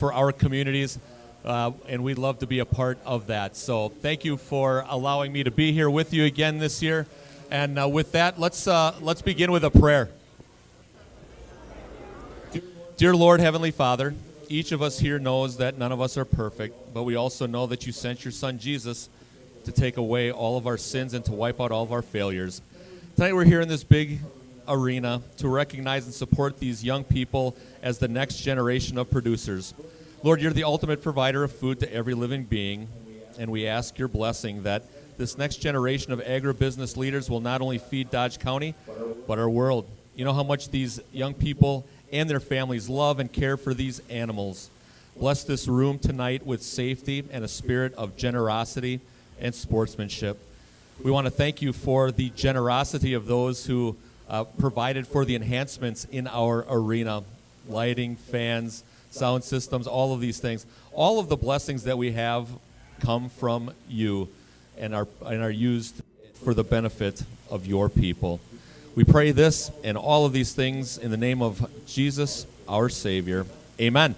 for our communities, and we'd love to be a part of that. So thank you for allowing me to be here with you again this year. And with that, let's begin with a prayer. Dear Lord, Heavenly Father, each of us here knows that none of us are perfect, but we also know that you sent your son Jesus to take away all of our sins and to wipe out all of our failures. Tonight we're here in this big arena to recognize and support these young people as the next generation of producers. Lord, you're the ultimate provider of food to every living being, and we ask your blessing that this next generation of agribusiness leaders will not only feed Dodge County, but our world. You know how much these young people and their families love and care for these animals. Bless this room tonight with safety and a spirit of generosity and sportsmanship. We want to thank you for the generosity of those who provided for the enhancements in our arena, lighting, fans, sound systems, all of these things. All of the blessings that we have come from you and are used for the benefit of your people. We pray this and all of these things in the name of Jesus, our Savior. Amen.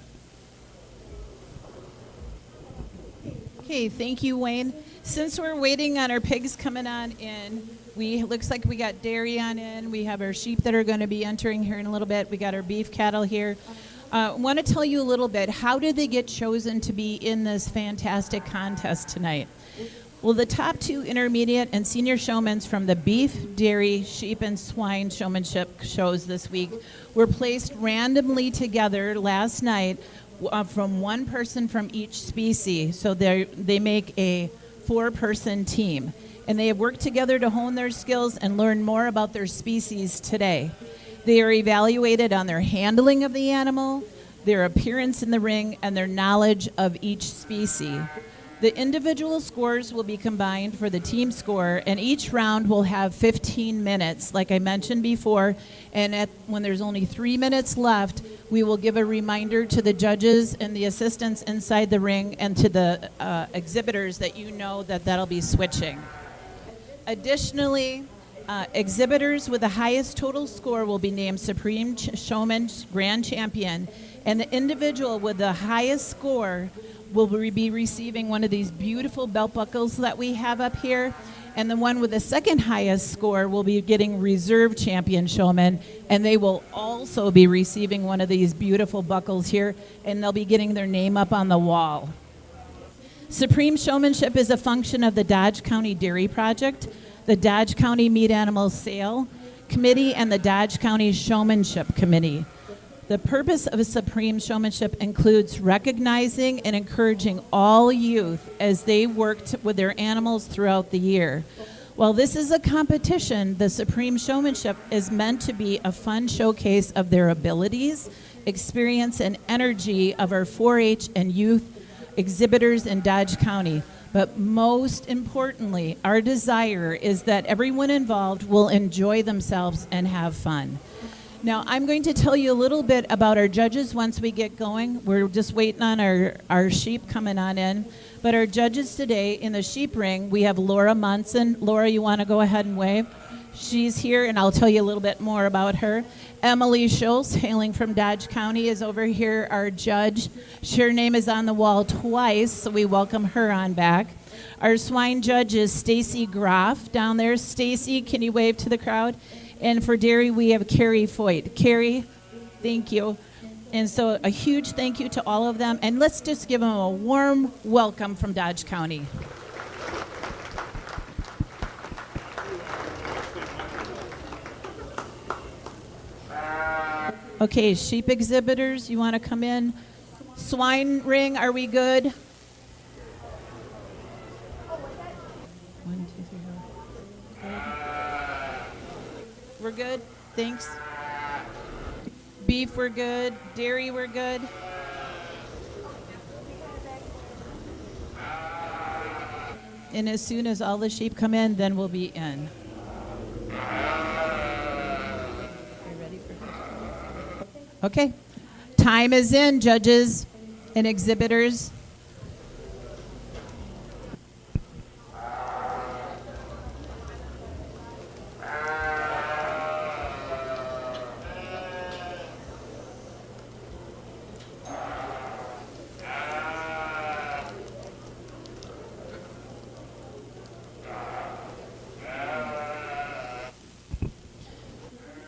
Okay, thank you, Wayne. Since we're waiting on our pigs coming on in, looks like we got dairy on in. We have our sheep that are going to be entering here in a little bit. We got our beef cattle here. I want to tell you a little bit. How did they get chosen to be in this fantastic contest tonight? Well, the top 2 intermediate and senior showmen from the beef, dairy, sheep, and swine showmanship shows this week were placed randomly together last night from one person from each species. So they make a 4-person team. And they have worked together to hone their skills and learn more about their species today. They are evaluated on their handling of the animal, their appearance in the ring, and their knowledge of each species. The individual scores will be combined for the team score, and each round will have 15 minutes, like I mentioned before. And when there's only 3 minutes left, we will give a reminder to the judges and the assistants inside the ring and to the exhibitors that you know that'll be switching. Additionally, exhibitors with the highest total score will be named Supreme Showman Grand Champion, and the individual with the highest score will be receiving one of these beautiful belt buckles that we have up here, and the one with the second highest score will be getting Reserve Champion Showman, and they will also be receiving one of these beautiful buckles here, and they'll be getting their name up on the wall. Supreme Showmanship is a function of the Dodge County Dairy Project, the Dodge County Meat Animal Sale Committee, and the Dodge County Showmanship Committee. The purpose of Supreme Showmanship includes recognizing and encouraging all youth as they worked with their animals throughout the year. While this is a competition, the Supreme Showmanship is meant to be a fun showcase of their abilities, experience, and energy of our 4-H and youth exhibitors in Dodge County. But most importantly, our desire is that everyone involved will enjoy themselves and have fun. Now, I'm going to tell you a little bit about our judges once we get going. We're just waiting on our sheep coming on in. But our judges today in the sheep ring, we have Laura Munson. Laura, you want to go ahead and wave? She's here, and I'll tell you a little bit more about her. Emily Schultz, hailing from Dodge County, is over here, our judge. Her name is on the wall twice, so we welcome her on back. Our swine judge is Stacy Groff down there. Stacy, can you wave to the crowd? And for dairy, we have Carrie Foyt. Carrie, thank you. And so a huge thank you to all of them. And let's just give them a warm welcome from Dodge County. Okay, sheep exhibitors, you want to come in? Swine ring, are we good? 1, 2, 3, 4. We're good? Thanks. Beef, we're good. Dairy, we're good. And as soon as all the sheep come in, then we'll be in. Okay, time is in, judges and exhibitors.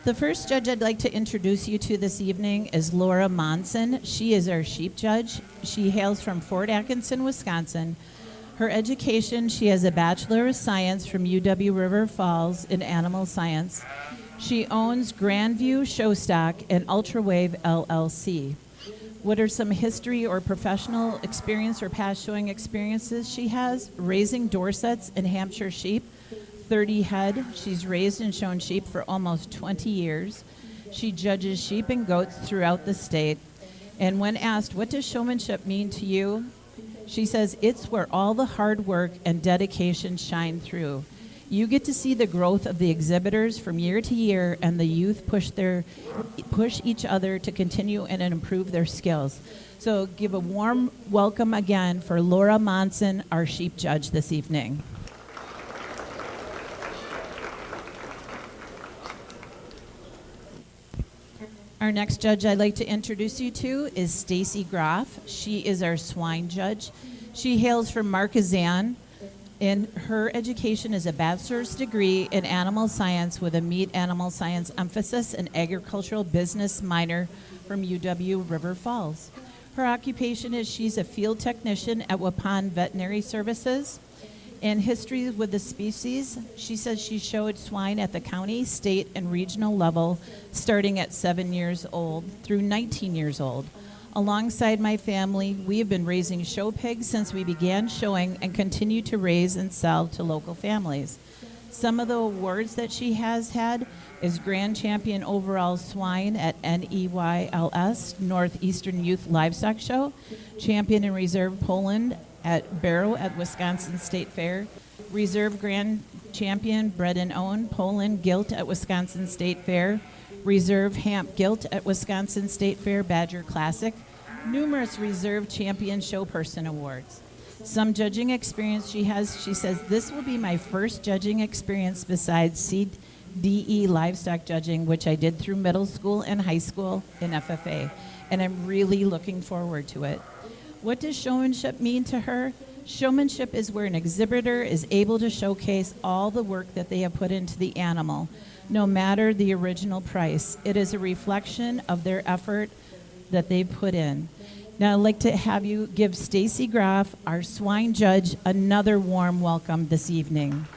The first judge I'd like to introduce you to this evening is Laura Monson. She is our sheep judge. She hails from Fort Atkinson, Wisconsin. Her education, she has a Bachelor of Science from UW River Falls in Animal Science. She owns Grandview Showstock and Ultrawave LLC. What are some history or professional experience or past showing experiences she has? Raising Dorsets and Hampshire sheep, 30 head. She's raised and shown sheep for almost 20 years. She judges sheep and goats throughout the state. And when asked, what does showmanship mean to you? She says, it's where all the hard work and dedication shine through. You get to see the growth of the exhibitors from year to year, and the youth push each other to continue and improve their skills. So give a warm welcome again for Laura Monson, our sheep judge this evening. Our next judge I'd like to introduce you to is Stacy Groff. She is our swine judge. She hails from Marquezan, and her education is a bachelor's degree in animal science with a meat animal science emphasis and agricultural business minor from UW River Falls. Her occupation is she's a field technician at Waupun Veterinary Services. In history with the species, she says she showed swine at the county, state, and regional level starting at 7 years old through 19 years old. Alongside my family, we have been raising show pigs since we began showing and continue to raise and sell to local families. Some of the awards that she has had is Grand Champion Overall Swine at NEYLS, Northeastern Youth Livestock Show, Champion in Reserve Poland at Barrow at Wisconsin State Fair, Reserve Grand Champion Bred and Owned Poland Gilt at Wisconsin State Fair, Reserve Hamp Gilt at Wisconsin State Fair Badger Classic, numerous Reserve Champion Showperson Awards. Some judging experience she has, she says, this will be my first judging experience besides CDE livestock judging, which I did through middle school and high school in FFA, and I'm really looking forward to it. What does showmanship mean to her? Showmanship is where an exhibitor is able to showcase all the work that they have put into the animal, no matter the original price. It is a reflection of their effort that they've put in. Now I'd like to have you give Stacy Groff, our swine judge, another warm welcome this evening.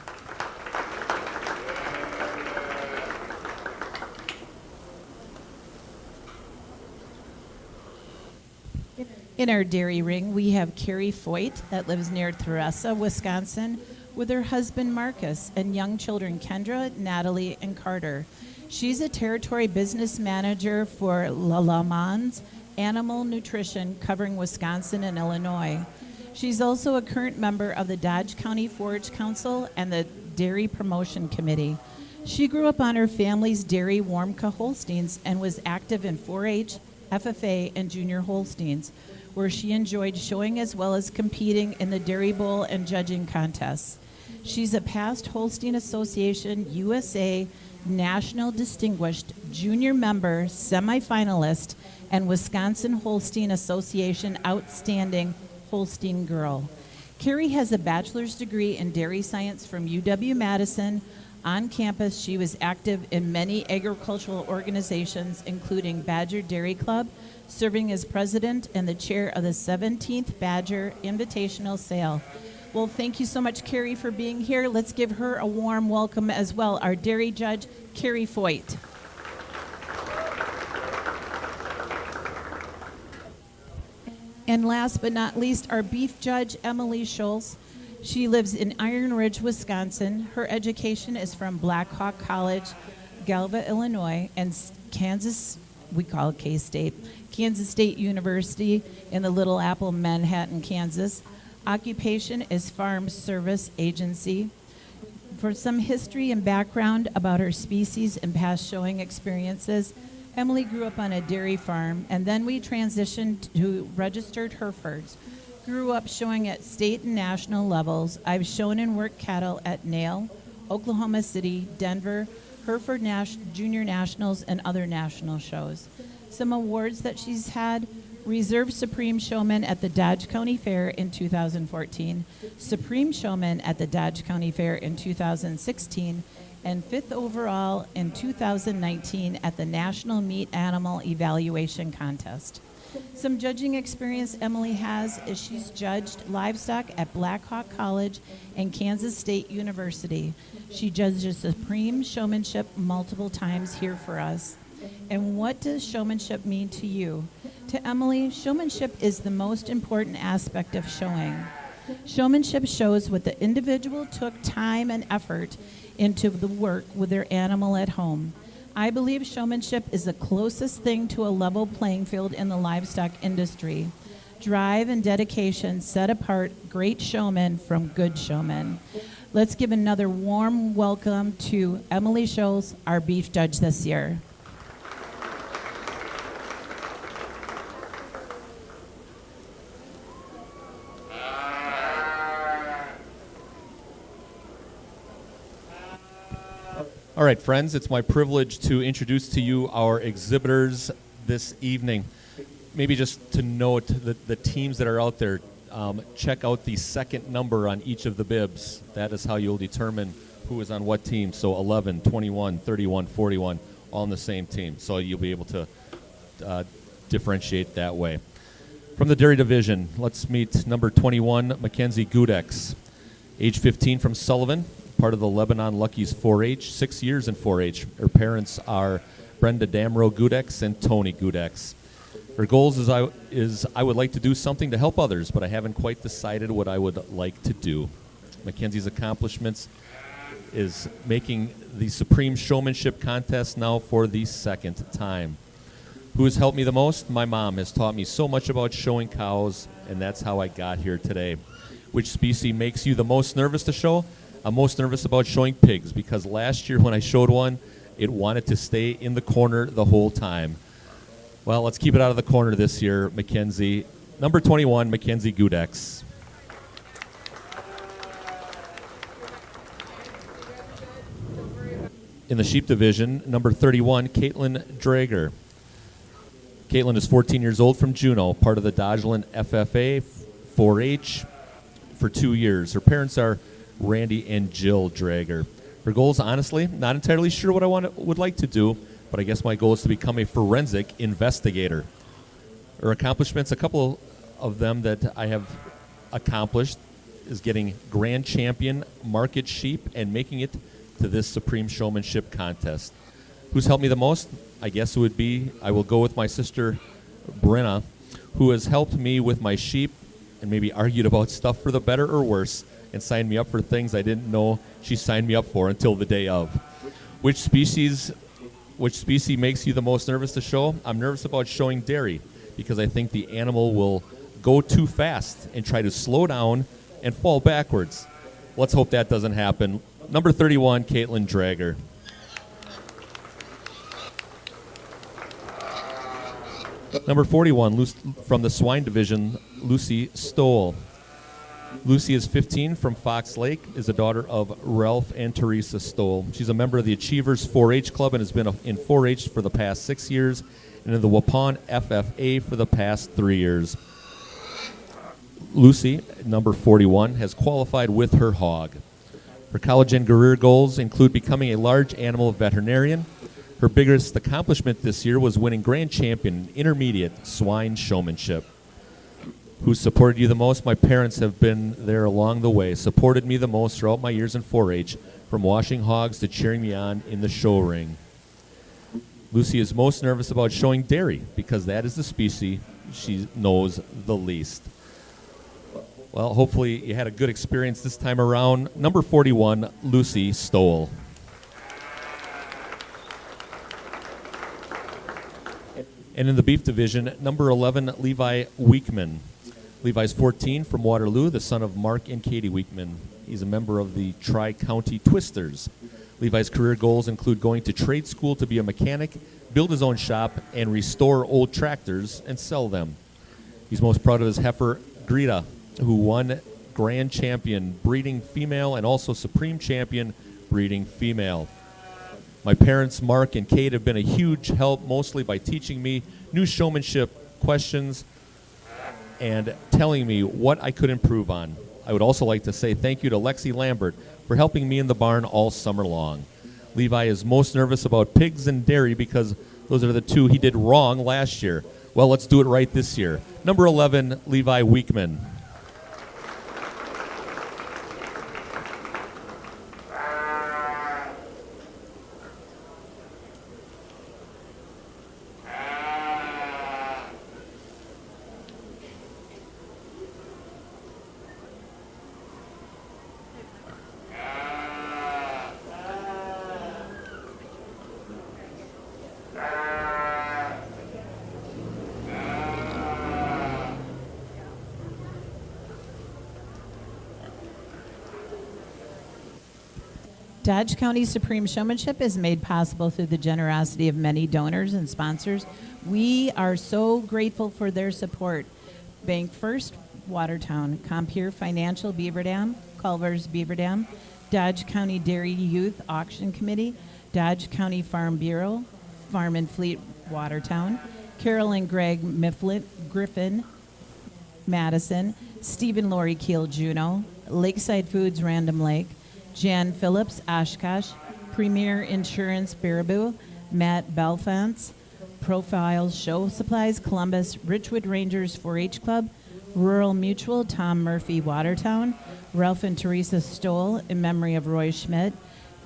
In our dairy ring, we have Carrie Foyt that lives near Theresa, Wisconsin, with her husband Marcus and young children Kendra, Natalie, and Carter. She's a territory business manager for La La Mans Animal Nutrition, covering Wisconsin and Illinois. She's also a current member of the Dodge County Forage Council and the Dairy Promotion Committee. She grew up on her family's dairy Warmka Holsteins and was active in 4-H, FFA, and Junior Holsteins, where she enjoyed showing as well as competing in the Dairy Bowl and judging contests. She's a past Holstein Association USA National Distinguished Junior Member, semifinalist, and Wisconsin Holstein Association Outstanding Holstein Girl. Carrie has a bachelor's degree in dairy science from UW-Madison. On campus, she was active in many agricultural organizations, including Badger Dairy Club, serving as president and the chair of the 17th Badger Invitational Sale. Well, thank you so much, Carrie, for being here. Let's give her a warm welcome as well, our dairy judge, Carrie Foyt. And last but not least, our beef judge, Emily Schultz. She lives in Iron Ridge, Wisconsin. Her education is from Blackhawk College, Galva, Illinois, and Kansas, we call it K-State, Kansas State University in the Little Apple, Manhattan, Kansas. Occupation is Farm Service Agency. For some history and background about her species and past showing experiences, Emily grew up on a dairy farm, and then we transitioned to registered Herefords. Grew up showing at state and national levels. I've shown and worked cattle at Nail, Oklahoma City, Denver, Hereford Junior Nationals, and other national shows. Some awards that she's had: Reserve Supreme Showman at the Dodge County Fair in 2014, Supreme Showman at the Dodge County Fair in 2016, and 5th overall in 2019 at the National Meat Animal Evaluation Contest. Some judging experience Emily has is she's judged livestock at Black Hawk College and Kansas State University. She judges Supreme Showmanship multiple times here for us. And what does showmanship mean to you? To Emily, showmanship is the most important aspect of showing. Showmanship shows what the individual took time and effort into the work with their animal at home. I believe showmanship is the closest thing to a level playing field in the livestock industry. Drive and dedication set apart great showmen from good showmen. Let's give another warm welcome to Emily Scholes, our beef judge this year. All right, friends, it's my privilege to introduce to you our exhibitors this evening. Maybe just to note that the teams that are out there, check out the second number on each of the bibs. That is how you'll determine who is on what team. So 11, 21, 31, 41, all on the same team. So you'll be able to differentiate that way. From the dairy division, let's meet number 21, Mackenzie Gudex, age 15 from Sullivan. Part of the Lebanon Luckies 4-H, 6 years in 4-H. Her parents are Brenda Damro Gudex and Tony Gudex. Her goals is I would like to do something to help others, but I haven't quite decided what I would like to do. Mackenzie's accomplishments is making the Supreme Showmanship contest now for the second time. Who has helped me the most? My mom has taught me so much about showing cows, and that's how I got here today. Which species makes you the most nervous to show? I'm most nervous about showing pigs because last year when I showed one, it wanted to stay in the corner the whole time. Well, let's keep it out of the corner this year, Mackenzie. Number 21, Mackenzie Gudex. In the sheep division, number 31, Caitlin Drager. Caitlin is 14 years old from Juneau, part of the Dodgeland FFA 4-H for 2 years. Her parents are Randy and Jill Drager. Her goals, honestly, not entirely sure what I would like to do, but I guess my goal is to become a forensic investigator. Her accomplishments, a couple of them that I have accomplished, is getting Grand Champion Market Sheep and making it to this Supreme Showmanship contest. Who's helped me the most? I guess it would be, I will go with my sister, Brenna, who has helped me with my sheep and maybe argued about stuff for the better or worse, and signed me up for things I didn't know she signed me up for until the day of. Which species makes you the most nervous to show? I'm nervous about showing dairy because I think the animal will go too fast and try to slow down and fall backwards. Let's hope that doesn't happen. Number 31, Caitlin Drager. Number 41, from the swine division, Lucy Stoll. Lucy is 15 from Fox Lake, is a daughter of Ralph and Teresa Stoll. She's a member of the Achievers 4-H Club and has been in 4-H for the past 6 years and in the Waupun FFA for the past 3 years. Lucy, number 41, has qualified with her hog. Her college and career goals include becoming a large animal veterinarian. Her biggest accomplishment this year was winning Grand Champion Intermediate Swine Showmanship. Who supported you the most? My parents have been there along the way, supported me the most throughout my years in 4-H, from washing hogs to cheering me on in the show ring. Lucy is most nervous about showing dairy because that is the species she knows the least. Well, hopefully you had a good experience this time around. Number 41, Lucy Stoll. And in the beef division, number 11, Levi Weekman. Levi's 14 from Waterloo, the son of Mark and Katie Weekman. He's a member of the Tri-County Twisters. Levi's career goals include going to trade school to be a mechanic, build his own shop, and restore old tractors and sell them. He's most proud of his heifer, Greta, who won Grand Champion Breeding Female and also Supreme Champion Breeding Female. My parents, Mark and Kate, have been a huge help, mostly by teaching me new showmanship questions and telling me what I could improve on. I would also like to say thank you to Lexi Lambert for helping me in the barn all summer long. Levi is most nervous about pigs and dairy because those are the two he did wrong last year. Well, let's do it right this year. Number 11, Levi Weekman. Dodge County Supreme Showmanship is made possible through the generosity of many donors and sponsors. We are so grateful for their support. Bank First, Watertown, Compeer Financial, Beaver Dam, Culver's, Beaver Dam, Dodge County Dairy Youth Auction Committee, Dodge County Farm Bureau, Farm and Fleet, Watertown, Carol and Greg Mifflin, Griffin, Madison, Stephen Laurie Keel, Juneau, Lakeside Foods, Random Lake, Jan Phillips, Oshkosh, Premier Insurance, Baraboo, Matt Belfance, Profiles Show Supplies, Columbus, Richwood Rangers 4-H Club, Rural Mutual, Tom Murphy, Watertown, Ralph and Teresa Stoll in memory of Roy Schmidt,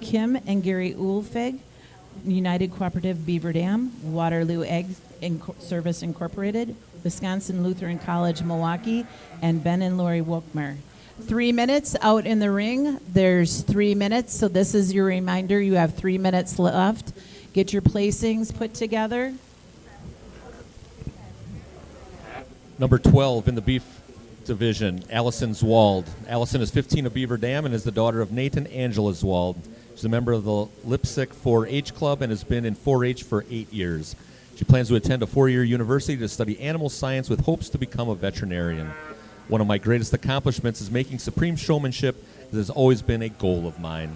Kim and Gary Ulfig, United Cooperative Beaver Dam, Waterloo Egg Service Incorporated, Wisconsin Lutheran College, Milwaukee, and Ben and Lori Wolkmer. 3 minutes out in the ring. There's 3 minutes, so this is your reminder. You have 3 minutes left. Get your placings put together. Number 12 in the beef division, Allison Zwald. Allison is 15 of Beaver Dam and is the daughter of Nathan Angela Zwald. She's a member of the Lipsick 4-H Club and has been in 4-H for 8 years. She plans to attend a 4-year university to study animal science with hopes to become a veterinarian. One of my greatest accomplishments is making supreme showmanship. It has always been a goal of mine.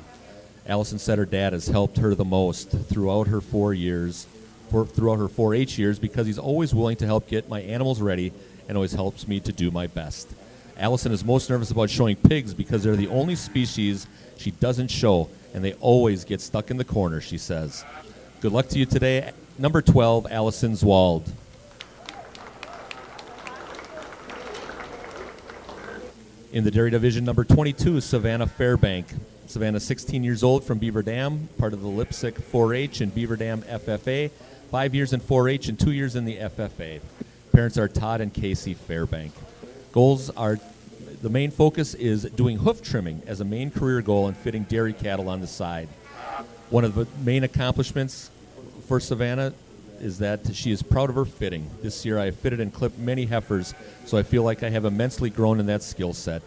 Allison said her dad has helped her the most throughout her 4-H years because he's always willing to help get my animals ready and always helps me to do my best. Allison is most nervous about showing pigs because they're the only species she doesn't show, and they always get stuck in the corner, she says. Good luck to you today. Number 12, Allison Zwald. In the dairy division, number 22, Savannah Fairbank. Savannah, 16 years old, from Beaver Dam, part of the Lipsick 4-H and Beaver Dam FFA, 5 years in 4-H and 2 years in the FFA. Parents are Todd and Casey Fairbank. Goals are, the main focus is doing hoof trimming as a main career goal and fitting dairy cattle on the side. One of the main accomplishments for Savannah is that she is proud of her fitting. This year I have fitted and clipped many heifers, so I feel like I have immensely grown in that skill set.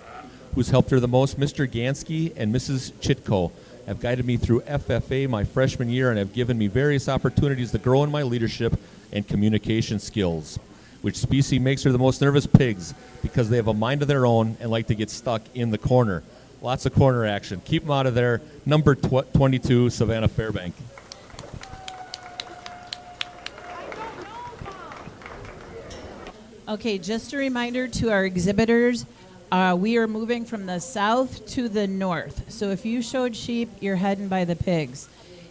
Who's helped her the most? Mr. Gansky and Mrs. Chitko have guided me through FFA my freshman year and have given me various opportunities to grow in my leadership and communication skills. Which species makes her the most nervous? Pigs, because they have a mind of their own and like to get stuck in the corner. Lots of corner action. Keep them out of there. Number 22, Savannah Fairbank. Okay, just a reminder to our exhibitors, we are moving from the south to the north. So if you showed sheep, you're heading by the pigs.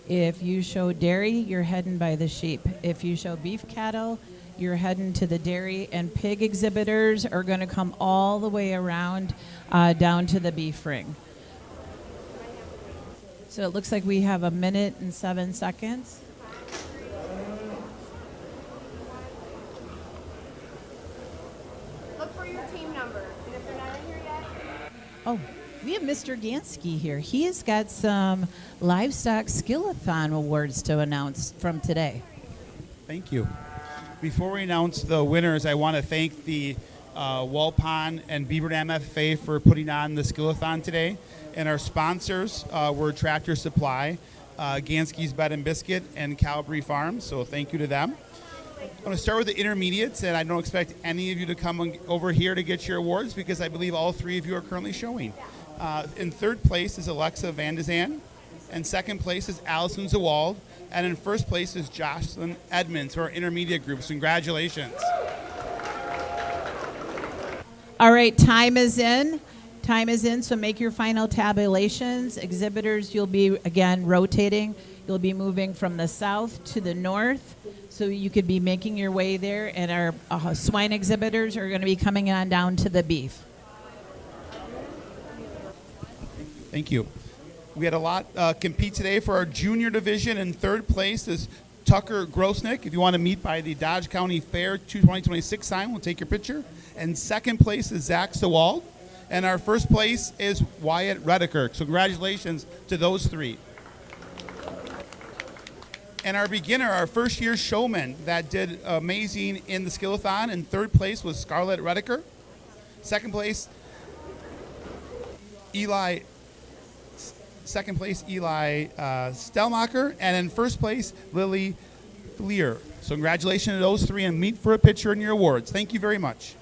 If you show dairy, you're heading by the sheep. If you show beef cattle, you're heading to the dairy. And pig exhibitors are going to come all the way around down to the beef ring. So it looks like we have 1 minute and 7 seconds. Look for your team number. And if they're not in here yet. Oh, we have Mr. Gansky here. He has got some Livestock Skillathon awards to announce from today. Thank you. Before we announce the winners, I want to thank the Walpon and Beaver Dam FFA for putting on the Skillathon today. And our sponsors were Tractor Supply, Gansky's Bed and Biscuit, and Calvary Farms. So thank you to them. I'm going to start with the intermediates, and I don't expect any of you to come over here to get your awards because I believe all three of you are currently showing. In third place is Alexa Van de Zan, and second place is Allison Zawald, and in first place is Jocelyn Edmonds, who are intermediate groups. Congratulations. All right, time is in. Time is in, so make your final tabulations. Exhibitors, you'll be, again, rotating. You'll be moving from the south to the north, so you could be making your way there. And our swine exhibitors are going to be coming on down to the beef. Thank you. We had a lot compete today for our junior division. In third place is Tucker Grosnick. If you want to meet by the Dodge County Fair 2026 sign, we'll take your picture. And second place is Zach Sewald. And our first place is Wyatt Redeker. So congratulations to those three. And our beginner, our first year showman that did amazing in the Skillathon. In third place was Scarlett Redeker. Second place, Eli Stelmacher, and in first place, Lily Fleer. So congratulations to those three, and meet for a picture and your awards. Thank you very much.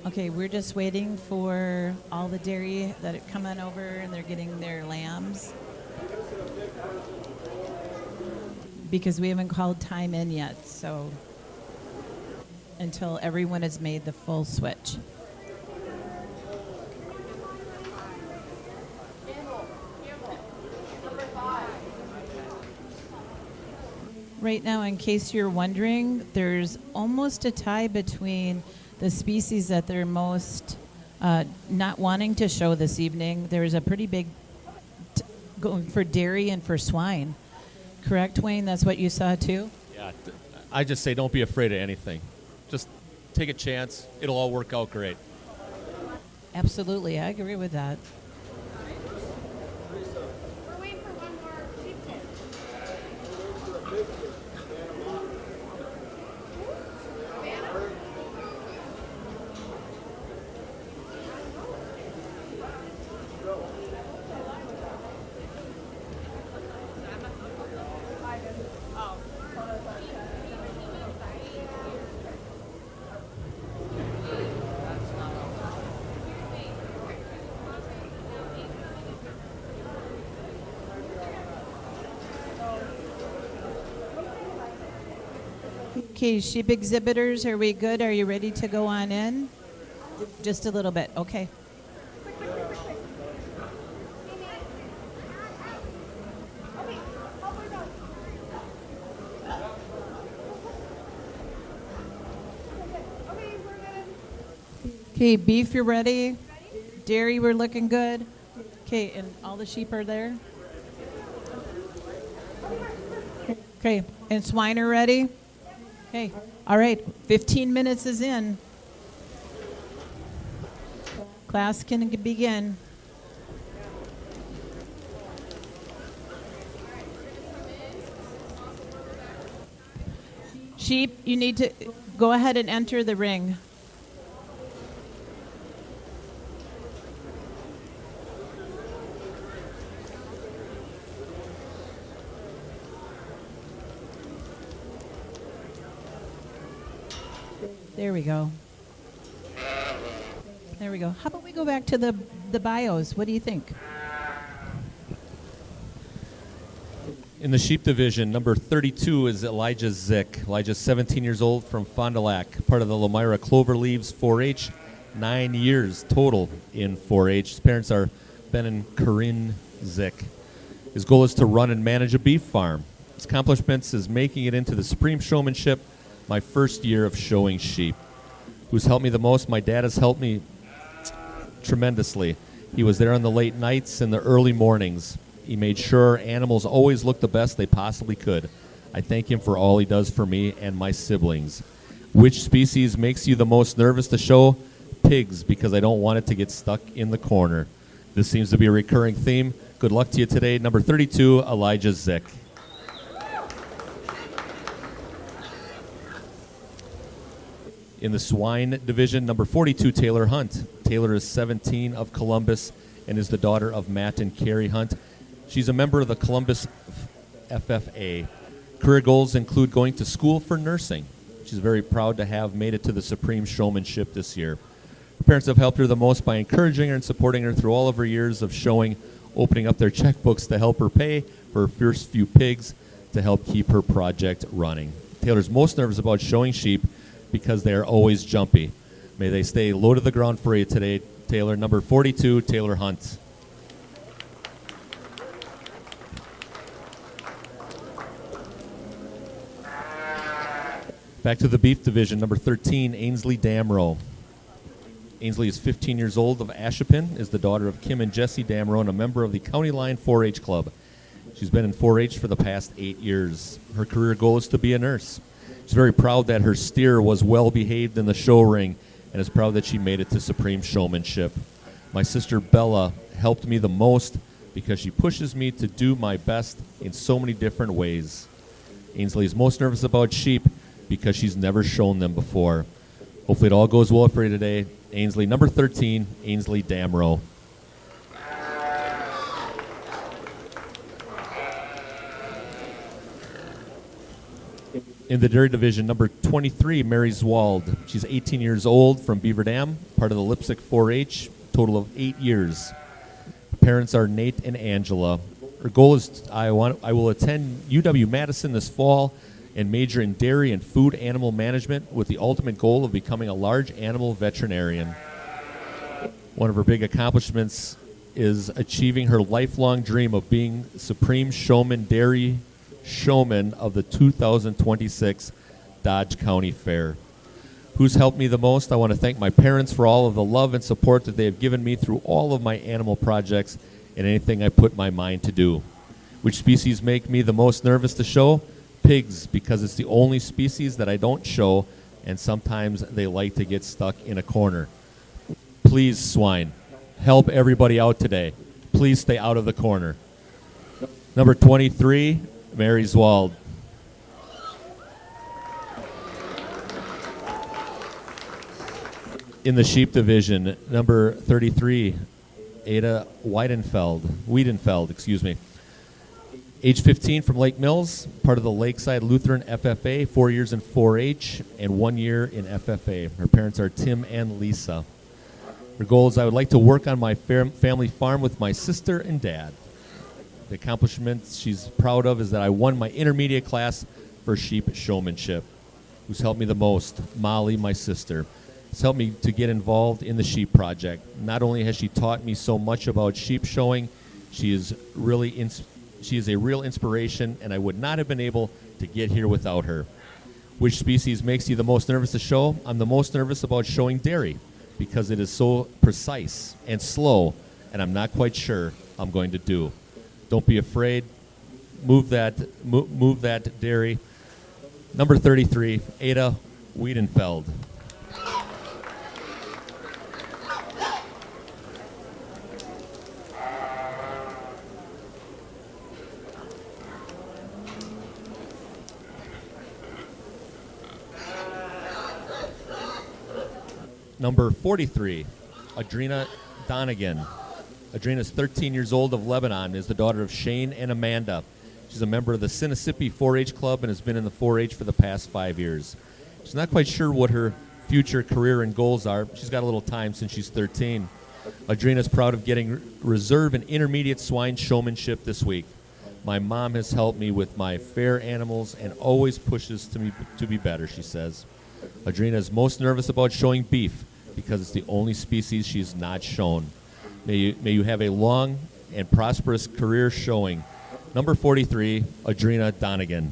Okay, we're just waiting for all the dairy that are coming over, and they're getting their lambs. Because we haven't called time in yet, so until everyone has made the full switch. Right now, in case you're wondering, there's almost a tie between the species that they're most not wanting to show this evening. There's a pretty big going for dairy and for swine. Correct, Wayne? That's what you saw too? Yeah, I just say don't be afraid of anything. Just take a chance. It'll all work out great. Absolutely, I agree with that. We're waiting for one more sheep pin. Okay, sheep exhibitors, are we good? Are you ready to go on in? Just a little bit, okay. Okay, beef, you're ready? Dairy, we're looking good? Okay, and all the sheep are there? Okay, and swine are ready? Okay, all right, 15 minutes is in. Class can begin. Sheep, you need to go ahead and enter the ring. There we go. There we go. How about we go back to the bios? What do you think? In the sheep division, number 32 is Elijah Zick. Elijah's 17 years old from Fond du Lac, part of the Lomira Cloverleaves 4-H, 9 years total in 4-H. His parents are Ben and Corinne Zick. His goal is to run and manage a beef farm. His accomplishments is making it into the Supreme Showmanship, my first year of showing sheep. Who's helped me the most? My dad has helped me tremendously. He was there on the late nights and the early mornings. He made sure animals always looked the best they possibly could. I thank him for all he does for me and my siblings. Which species makes you the most nervous to show? Pigs, because I don't want it to get stuck in the corner. This seems to be a recurring theme. Good luck to you today. Number 32, Elijah Zick. In the swine division, number 42, Taylor Hunt. Taylor is 17 of Columbus and is the daughter of Matt and Carrie Hunt. She's a member of the Columbus FFA. Career goals include going to school for nursing. She's very proud to have made it to the Supreme Showmanship this year. Her parents have helped her the most by encouraging her and supporting her through all of her years of showing, opening up their checkbooks to help her pay for her first few pigs to help keep her project running. Taylor's most nervous about showing sheep because they are always jumpy. May they stay low to the ground for you today, Taylor. Number 42, Taylor Hunt. Back to the beef division, number 13, Ainsley Damrow. Ainsley is 15 years old of Ashapin, is the daughter of Kim and Jesse Damrow and a member of the County Line 4-H Club. She's been in 4-H for the past 8 years. Her career goal is to be a nurse. She's very proud that her steer was well behaved in the show ring and is proud that she made it to Supreme Showmanship. My sister Bella helped me the most because she pushes me to do my best in so many different ways. Ainsley is most nervous about sheep because she's never shown them before. Hopefully it all goes well for you today. Ainsley, number 13, Ainsley Damrow. In the dairy division, number 23, Mary Zwald. She's 18 years old from Beaver Dam, part of the Lipsick 4-H, total of 8 years. Parents are Nate and Angela. Her goal is I will attend UW-Madison this fall and major in dairy and food animal management with the ultimate goal of becoming a large animal veterinarian. One of her big accomplishments is achieving her lifelong dream of being Supreme Showman Dairy Showman of the 2026 Dodge County Fair. Who's helped me the most? I want to thank my parents for all of the love and support that they have given me through all of my animal projects and anything I put my mind to do. Which species make me the most nervous to show? Pigs, because it's the only species that I don't show, and sometimes they like to get stuck in a corner. Please, swine, help everybody out today. Please stay out of the corner. Number 23, Mary Zwald. In the sheep division, number 33, Ada Wiedenfeld, excuse me. Age 15 from Lake Mills, part of the Lakeside Lutheran FFA, 4 years in 4-H and 1 year in FFA. Her parents are Tim and Lisa. Her goal is I would like to work on my family farm with my sister and dad. The accomplishments she's proud of is that I won my intermediate class for sheep showmanship. Who's helped me the most? Molly, my sister. It's helped me to get involved in the sheep project. Not only has she taught me so much about sheep showing, she is a real inspiration, and I would not have been able to get here without her. Which species makes you the most nervous to show? I'm the most nervous about showing dairy because it is so precise and slow, and I'm not quite sure I'm going to do. Don't be afraid. Move that dairy. Number 33, Ada Wiedenfeld. Number 43, Adrena Donegan. Adrena is 13 years old of Lebanon, is the daughter of Shane and Amanda. She's a member of the Sinisippi 4-H Club and has been in the 4-H for the past 5 years. She's not quite sure what her future career and goals are. She's got a little time since she's 13. Adrena is proud of getting reserve and intermediate swine showmanship this week. My mom has helped me with my fair animals and always pushes me to be better, she says. Adrena is most nervous about showing beef because it's the only species she's not shown. May you have a long and prosperous career showing. Number 43, Adrena Donegan.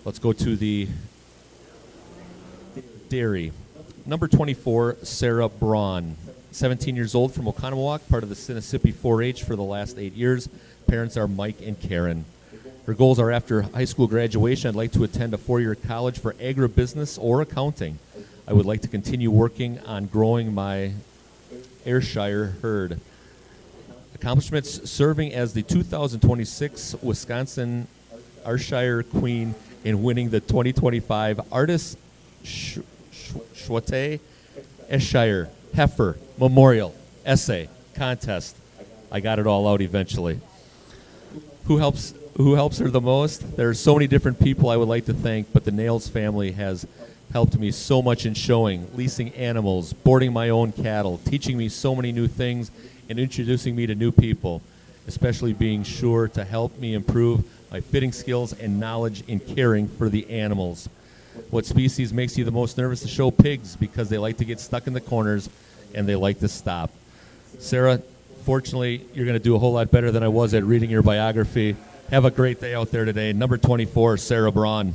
Let's go to the dairy. Number 24, Sarah Braun. 17 years old from Oconomowoc, part of the Sinisippi 4-H for the last 8 years. Parents are Mike and Karen. Her goals are after high school graduation, I'd like to attend a 4-year college for agribusiness or accounting. I would like to continue working on growing my Ayrshire herd. Accomplishments: serving as the 2026 Wisconsin Ayrshire Queen and winning the 2025 Artist Schwate Eshire Heifer Memorial Essay Contest. I got it all out eventually. Who helps her the most? There are so many different people I would like to thank, but the Nails family has helped me so much in showing, leasing animals, boarding my own cattle, teaching me so many new things, and introducing me to new people, especially being sure to help me improve my fitting skills and knowledge in caring for the animals. What species makes you the most nervous to show? Pigs, because they like to get stuck in the corners and they like to stop. Sarah, fortunately, you're going to do a whole lot better than I was at reading your biography. Have a great day out there today. Number 24, Sarah Braun.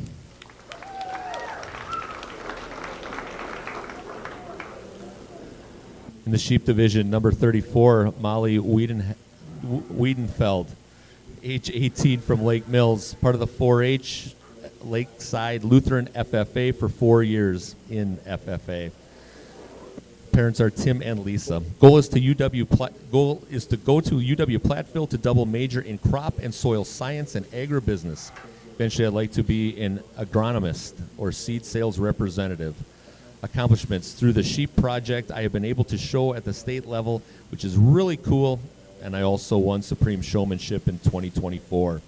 In the sheep division, number 34, Molly Wiedenfeld, age 18 from Lake Mills, part of the 4-H Lakeside Lutheran FFA for 4 years in FFA. Parents are Tim and Lisa. Goal is to go to UW Platteville to double major in crop and soil science and agribusiness. Eventually, I'd like to be an agronomist or seed sales representative. Accomplishments through the sheep project, I have been able to show at the state level, which is really cool, and I also won Supreme Showmanship in 2024.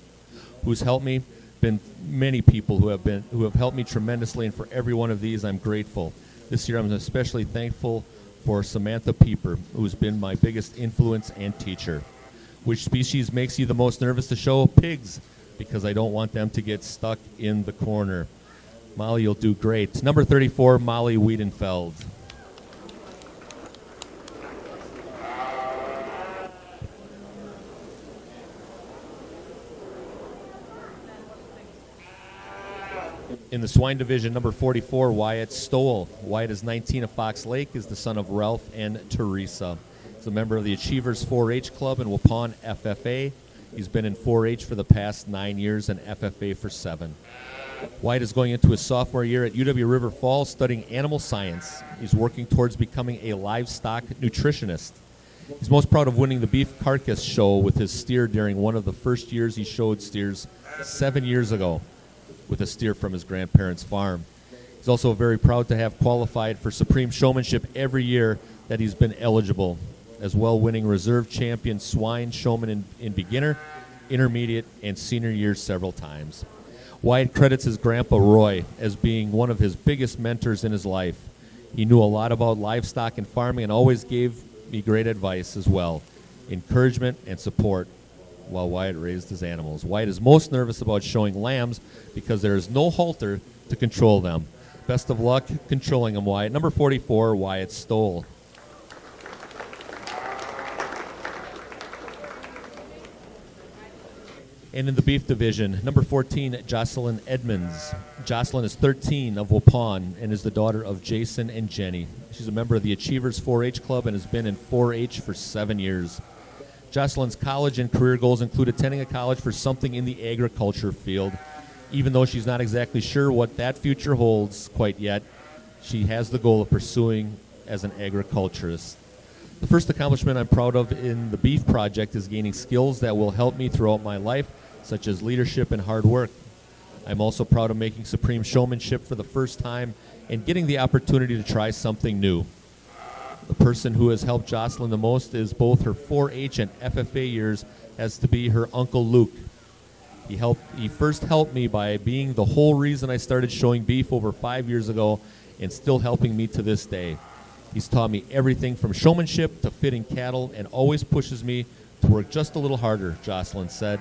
Who's helped me? Been many people who have helped me tremendously, and for every one of these, I'm grateful. This year, I'm especially thankful for Samantha Pieper, who's been my biggest influence and teacher. Which species makes you the most nervous to show? Pigs, because I don't want them to get stuck in the corner. Molly, you'll do great. Number 34, Molly Wiedenfeld. In the swine division, number 44, Wyatt Stowell. Wyatt is 19 of Fox Lake, is the son of Ralph and Teresa. He's a member of the Achievers 4-H Club in Waupun FFA. He's been in 4-H for the past 9 years and FFA for 7. Wyatt is going into his sophomore year at UW River Falls studying animal science. He's working towards becoming a livestock nutritionist. He's most proud of winning the beef carcass show with his steer during one of the first years he showed steers 7 years ago with a steer from his grandparents' farm. He's also very proud to have qualified for Supreme Showmanship every year that he's been eligible, as well winning reserve champion swine showman in beginner, intermediate, and senior years several times. Wyatt credits his grandpa Roy as being one of his biggest mentors in his life. He knew a lot about livestock and farming and always gave me great advice as well, encouragement and support while Wyatt raised his animals. Wyatt is most nervous about showing lambs because there is no halter to control them. Best of luck controlling them, Wyatt. Number 44, Wyatt Stoll. And in the beef division, number 14, Jocelyn Edmonds. Jocelyn is 13 of Waupun and is the daughter of Jason and Jenny. She's a member of the Achievers 4-H Club and has been in 4-H for 7 years. Jocelyn's college and career goals include attending a college for something in the agriculture field. Even though she's not exactly sure what that future holds quite yet, she has the goal of pursuing as an agriculturist. The first accomplishment I'm proud of in the beef project is gaining skills that will help me throughout my life, such as leadership and hard work. I'm also proud of making Supreme Showmanship for the first time and getting the opportunity to try something new. The person who has helped Jocelyn the most is both her 4-H and FFA years has to be her Uncle Luke. He first helped me by being the whole reason I started showing beef over 5 years ago and still helping me to this day. He's taught me everything from showmanship to fitting cattle and always pushes me to work just a little harder, Jocelyn said.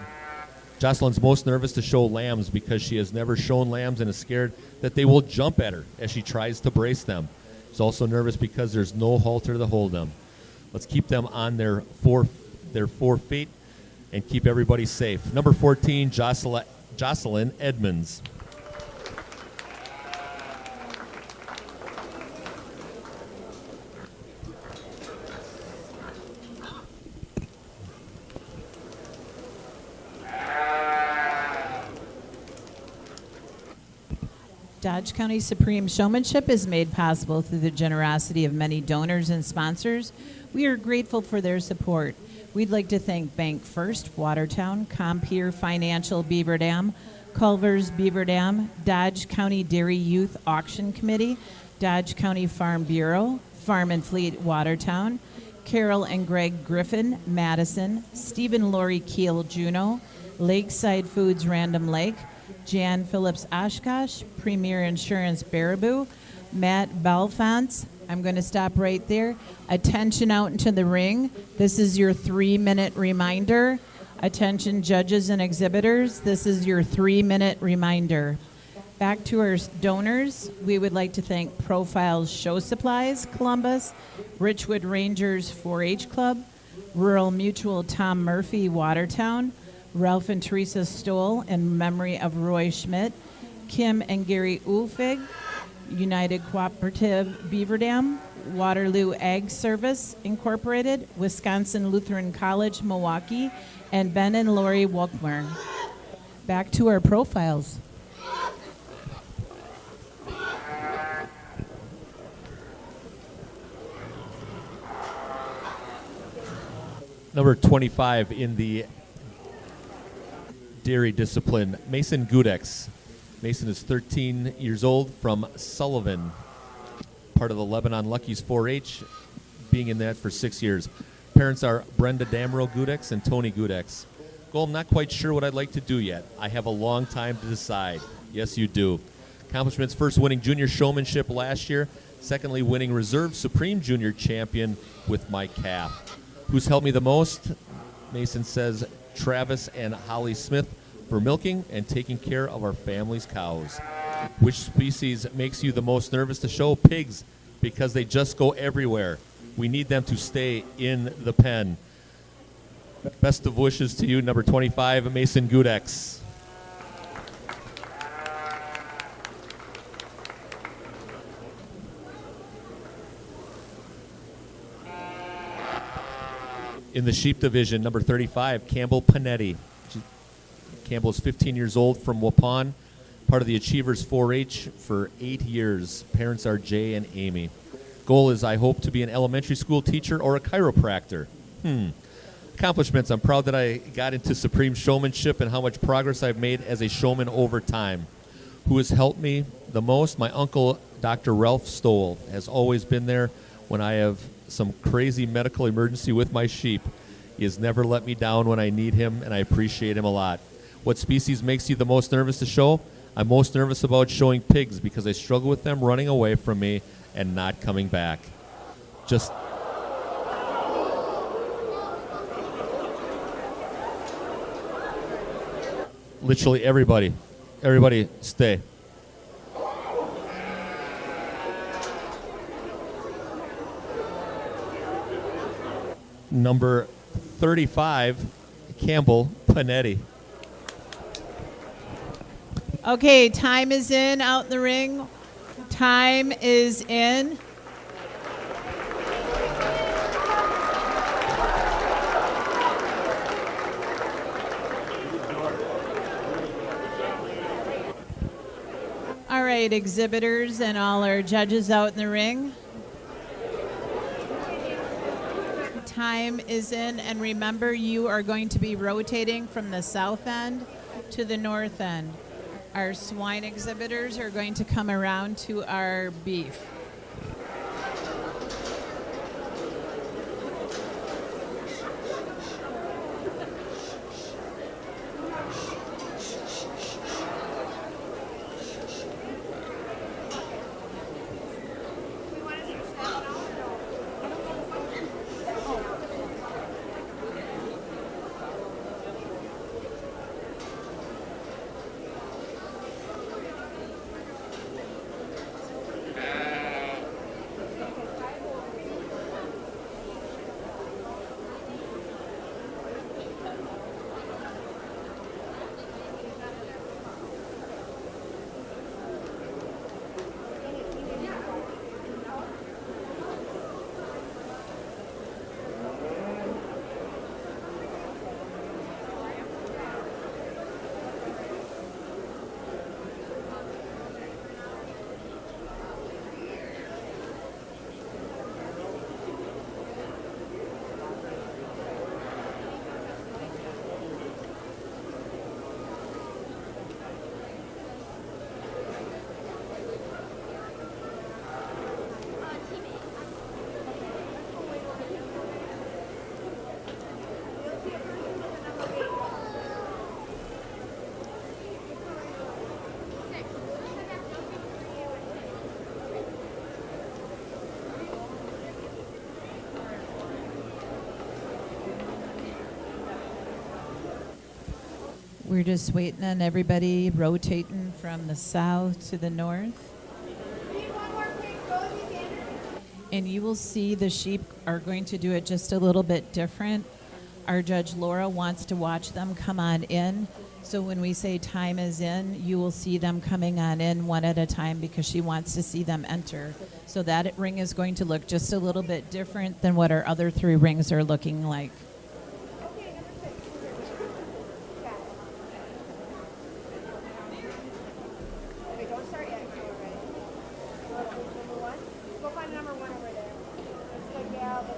Jocelyn's most nervous to show lambs because she has never shown lambs and is scared that they will jump at her as she tries to brace them. She's also nervous because there's no halter to hold them. Let's keep them on their four feet and keep everybody safe. Number 14, Jocelyn Edmonds. Dodge County Supreme Showmanship is made possible through the generosity of many donors and sponsors. We are grateful for their support. We'd like to thank Bank First, Watertown, Compeer Financial, Beaver Dam, Culver's Beaver Dam, Dodge County Dairy Youth Auction Committee, Dodge County Farm Bureau, Farm and Fleet Watertown, Carol and Greg Griffin, Madison, Stephen Laurie Keel, Juneau, Lakeside Foods, Random Lake, Jan Phillips, Oshkosh, Premier Insurance, Baraboo, Matt Balfons. I'm going to stop right there. Attention out into the ring. This is your 3-minute reminder. Attention judges and exhibitors. This is your 3-minute reminder. Back to our donors, we would like to thank Profiles Show Supplies, Columbus, Richwood Rangers 4-H Club, Rural Mutual Tom Murphy, Watertown, Ralph and Teresa Stoll in memory of Roy Schmidt, Kim and Gary Ulfig, United Cooperative Beaver Dam, Waterloo Ag Service Incorporated, Wisconsin Lutheran College, Milwaukee, and Ben and Lori Wolkmer. Back to our profiles. Number 25 in the dairy discipline, Mason Gudex. Mason is 13 years old from Sullivan, part of the Lebanon Luckies 4-H, being in that for 6 years. Parents are Brenda Damro Gudex and Tony Gudex. Goal, I'm not quite sure what I'd like to do yet. I have a long time to decide. Yes, you do. Accomplishments: first, winning junior showmanship last year. Secondly, winning reserve supreme junior champion with my calf. Who's helped me the most? Mason says Travis and Holly Smith for milking and taking care of our family's cows. Which species makes you the most nervous to show? Pigs, because they just go everywhere. We need them to stay in the pen. Best of wishes to you, number 25, Mason Gudex. In the sheep division, number 35, Campbell Panetti. Campbell is 15 years old from Waupun, part of the Achievers 4-H for 8 years. Parents are Jay and Amy. Goal is I hope to be an elementary school teacher or a chiropractor. Accomplishments: I'm proud that I got into supreme showmanship and how much progress I've made as a showman over time. Who has helped me the most? My uncle, Dr. Ralph Stoll, has always been there when I have some crazy medical emergency with my sheep. He has never let me down when I need him, and I appreciate him a lot. What species makes you the most nervous to show? I'm most nervous about showing pigs because I struggle with them running away from me and not coming back. Just literally everybody stay. Number 35, Campbell Panetti. Okay, time is in out in the ring. Time is in. All right, exhibitors and all our judges out in the ring. Time is in, and remember, you are going to be rotating from the south end to the north end. Our swine exhibitors are going to come around to our beef. We're just waiting on everybody rotating from the south to the north. Need one more quick Rosie Sanders. And you will see the sheep are going to do it just a little bit different. Our judge Laura wants to watch them come on in. So when we say time is in, you will see them coming on in one at a time because she wants to see them enter. So that ring is going to look just a little bit different than what our other 3 rings are looking like. Okay, number 6. Got it. Okay, don't start yet until we're ready. Number 1. Go find number 1 over there. It's the gal that...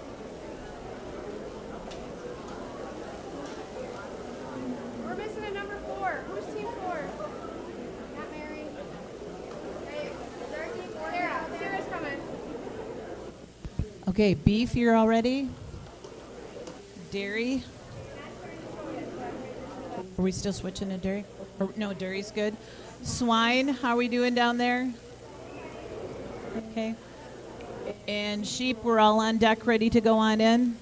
We're missing a number 4. Who's team 4? Not Mary. Hey, is there a team 4? Sarah. Sarah's coming. Okay, beef, you're all ready? Dairy? Are we still switching to dairy? No, dairy's good. Swine, how are we doing down there? Okay. And sheep, we're all on deck ready to go on in?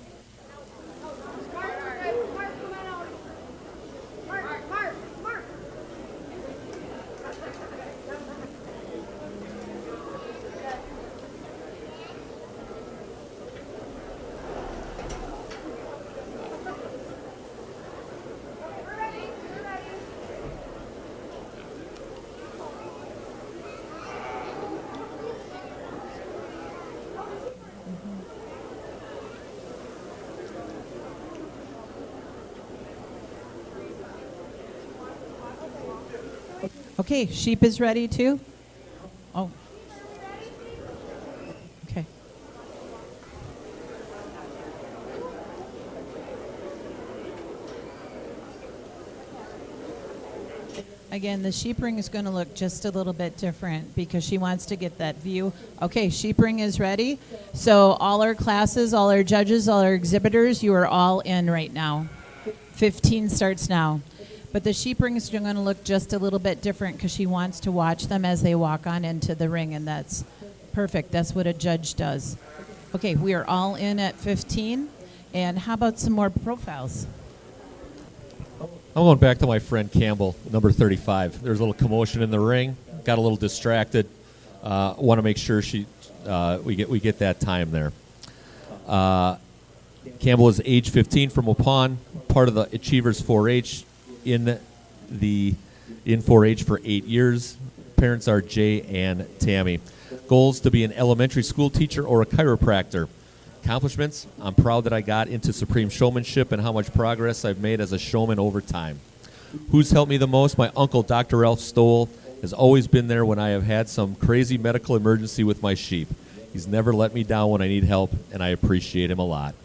Mark, come on out. Mark. We're ready. Okay, sheep is ready too? Oh. Okay. Again, the sheep ring is going to look just a little bit different because she wants to get that view. Okay, sheep ring is ready. So all our classes, all our judges, all our exhibitors, you are all in right now. 15 starts now. But the sheep ring is going to look just a little bit different because she wants to watch them as they walk on into the ring, and that's perfect. That's what a judge does. Okay, we are all in at 15. And how about some more profiles? I'm going back to my friend Campbell, number 35. There's a little commotion in the ring. Got a little distracted. Want to make sure we get that time there. Campbell is age 15 from Waupun, part of the Achievers 4-H in 4-H for 8 years. Parents are Jay and Tammy. Goals: to be an elementary school teacher or a chiropractor. Accomplishments: I'm proud that I got into supreme showmanship and how much progress I've made as a showman over time. Who's helped me the most? My uncle, Dr. Ralph Stoll, has always been there when I have had some crazy medical emergency with my sheep. He's never let me down when I need help, and I appreciate him a lot.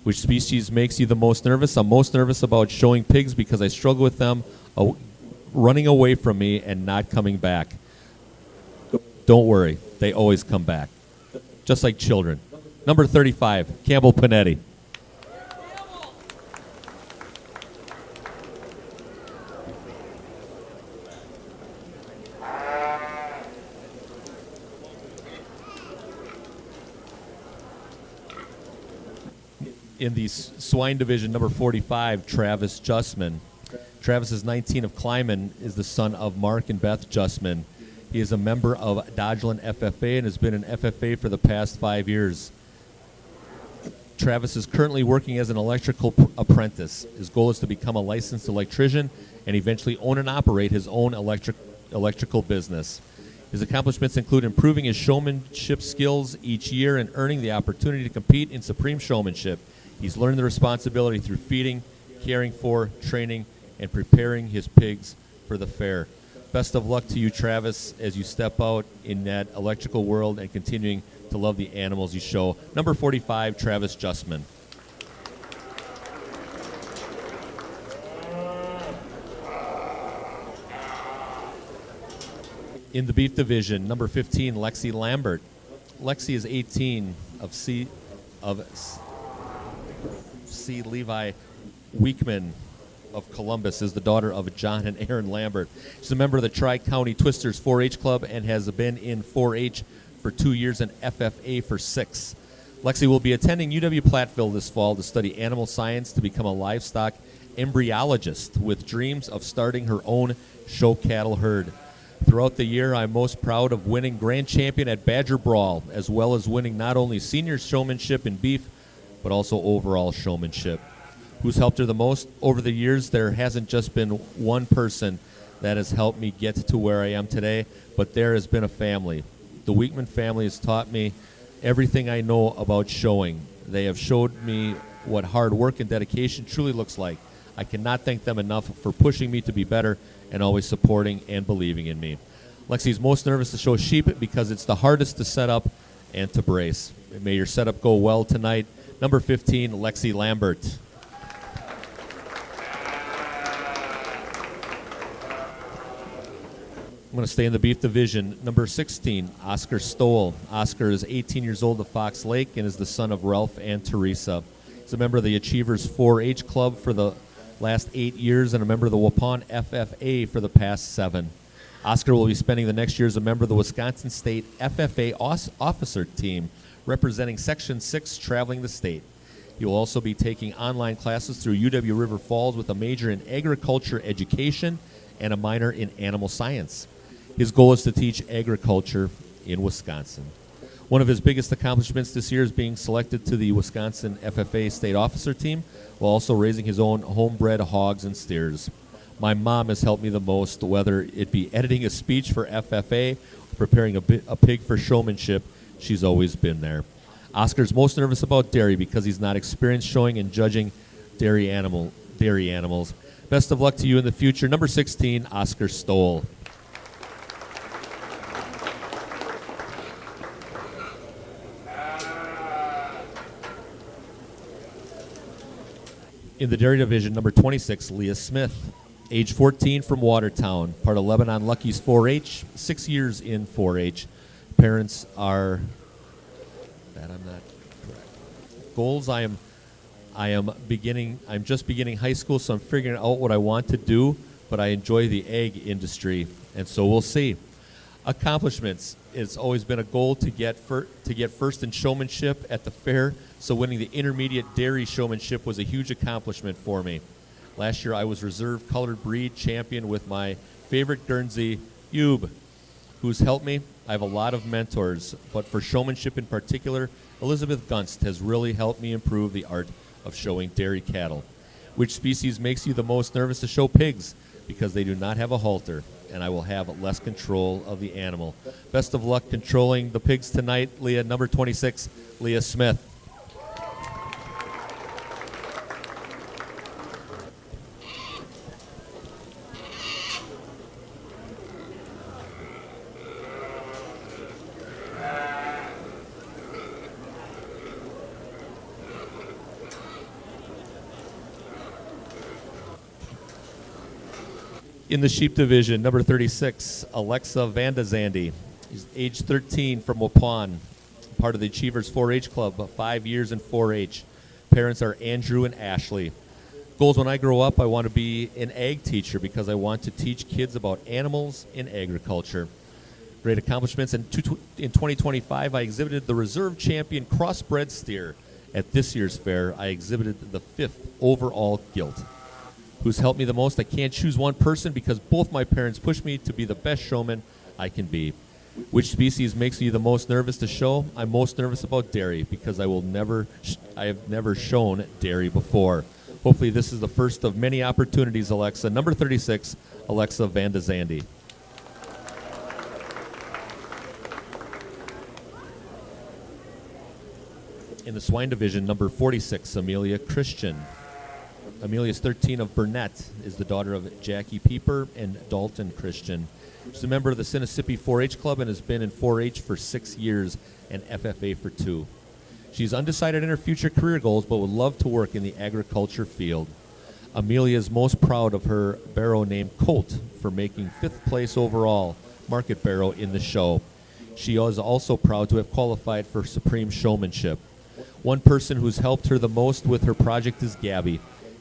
Which species makes you the most nervous? I'm most nervous about showing pigs because I struggle with them running away from me and not coming back. Don't worry, they always come back. Just like children. Number 35, Campbell Panetti. In the swine division, number 45, Travis Justman. Travis is 19 of Kleiman, is the son of Mark and Beth Justman. He is a member of Dodgeland FFA and has been an FFA for the past 5 years. Travis is currently working as an electrical apprentice. His goal is to become a licensed electrician and eventually own and operate his own electrical business. His accomplishments include improving his showmanship skills each year and earning the opportunity to compete in supreme showmanship. He's learned the responsibility through feeding, caring for, training, and preparing his pigs for the fair. Best of luck to you, Travis, as you step out in that electrical world and continuing to love the animals you show. Number 45, Travis Justman. In the beef division, number 15, Lexi Lambert. Lexi is 18 of C. Levi Weekman of Columbus, is the daughter of John and Aaron Lambert. She's a member of the Tri-County Twisters 4-H Club and has been in 4-H for 2 years and FFA for 6. Lexi will be attending UW Platteville this fall to study animal science to become a livestock embryologist with dreams of starting her own show cattle herd. Throughout the year, I'm most proud of winning Grand Champion at Badger Brawl, as well as winning not only senior showmanship in beef, but also overall showmanship. Who's helped her the most? Over the years, there hasn't just been one person that has helped me get to where I am today, but there has been a family. The Weekman family has taught me everything I know about showing. They have showed me what hard work and dedication truly looks like. I cannot thank them enough for pushing me to be better and always supporting and believing in me. Lexi's most nervous to show sheep because it's the hardest to set up and to brace. May your setup go well tonight. Number 15, Lexi Lambert. I'm going to stay in the beef division. Number 16, Oscar Stoll. Oscar is 18 years old of Fox Lake and is the son of Ralph and Teresa. He's a member of the Achievers 4-H Club for the last 8 years and a member of the Waupun FFA for the past 7. Oscar will be spending the next year as a member of the Wisconsin State FFA officer team, representing Section 6 traveling the state. He will also be taking online classes through UW River Falls with a major in agriculture education and a minor in animal science. His goal is to teach agriculture in Wisconsin. One of his biggest accomplishments this year is being selected to the Wisconsin FFA state officer team, while also raising his own homebred hogs and steers. My mom has helped me the most, whether it be editing a speech for FFA or preparing a pig for showmanship. She's always been there. Oscar's most nervous about dairy because he's not experienced showing and judging dairy animals. Best of luck to you in the future. Number 16, Oscar Stoll. In the dairy division, number 26, Leah Smith. Age 14 from Watertown, part of Lebanon Lucky's 4-H, 6 years in 4-H. Parents are, that I'm not correct. Goals, I'm just beginning high school, so I'm figuring out what I want to do, but I enjoy the egg industry, and so we'll see. Accomplishments, it's always been a goal to get first in showmanship at the fair, so winning the intermediate dairy showmanship was a huge accomplishment for me. Last year I was reserve colored breed champion with my favorite Guernsey, Ube, who's helped me. I have a lot of mentors, but for showmanship in particular, Elizabeth Gunst has really helped me improve the art of showing dairy cattle. Which species makes you the most nervous to show pigs? Because they do not have a halter, and I will have less control of the animal. Best of luck controlling the pigs tonight, Leah. Number 26, Leah Smith. In the sheep division, number 36, Alexa Vandazandi. She's age 13 from Waupun, part of the Achievers 4-H Club, 5 years in 4-H. Parents are Andrew and Ashley. Goals when I grow up, I want to be an ag teacher because I want to teach kids about animals in agriculture. Great accomplishments. In 2025, I exhibited the reserve champion crossbred steer. At this year's fair, I exhibited the 5th overall gilt. Who's helped me the most? I can't choose one person because both my parents pushed me to be the best showman I can be. Which species makes you the most nervous to show? I'm most nervous about dairy because I have never shown dairy before. Hopefully this is the first of many opportunities, Alexa. Number 36, Alexa Vandazandi. In the swine division, number 46, Amelia Christian. Amelia is 13 of Burnett, is the daughter of Jackie Pieper and Dalton Christian. She's a member of the Sinisippi 4-H Club and has been in 4-H for 6 years and FFA for 2. She's undecided in her future career goals but would love to work in the agriculture field. Amelia is most proud of her barrow named Colt for making 5th place overall market barrow in the show. She is also proud to have qualified for Supreme Showmanship. One person who's helped her the most with her project is Gabby.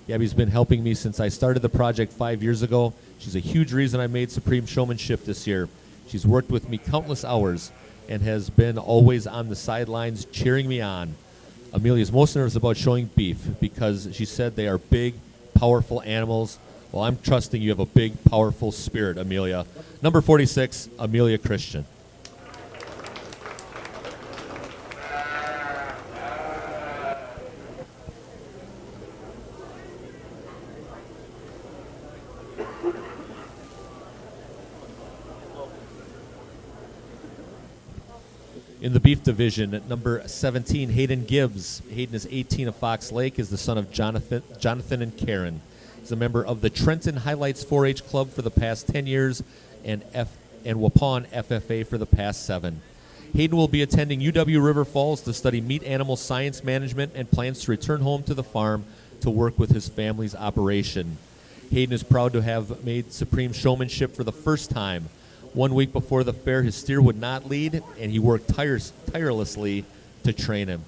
Gabby's been helping me since I started the project 5 years ago. She's a huge reason I made Supreme Showmanship this year. She's worked with me countless hours and has been always on the sidelines cheering me on. Amelia's most nervous about showing beef because she said they are big, powerful animals. Well, I'm trusting you have a big, powerful spirit, Amelia. Number 46, Amelia Christian. In the beef division, at number 17, Hayden Gibbs. Hayden is 18 of Fox Lake, is the son of Jonathan and Karen. He's a member of the Trenton Highlights 4-H Club for the past 10 years and Waupun FFA for the past 7. Hayden will be attending UW River Falls to study meat animal science management and plans to return home to the farm to work with his family's operation. Hayden is proud to have made Supreme Showmanship for the first time. 1 week before the fair, his steer would not lead, and he worked tirelessly to train him.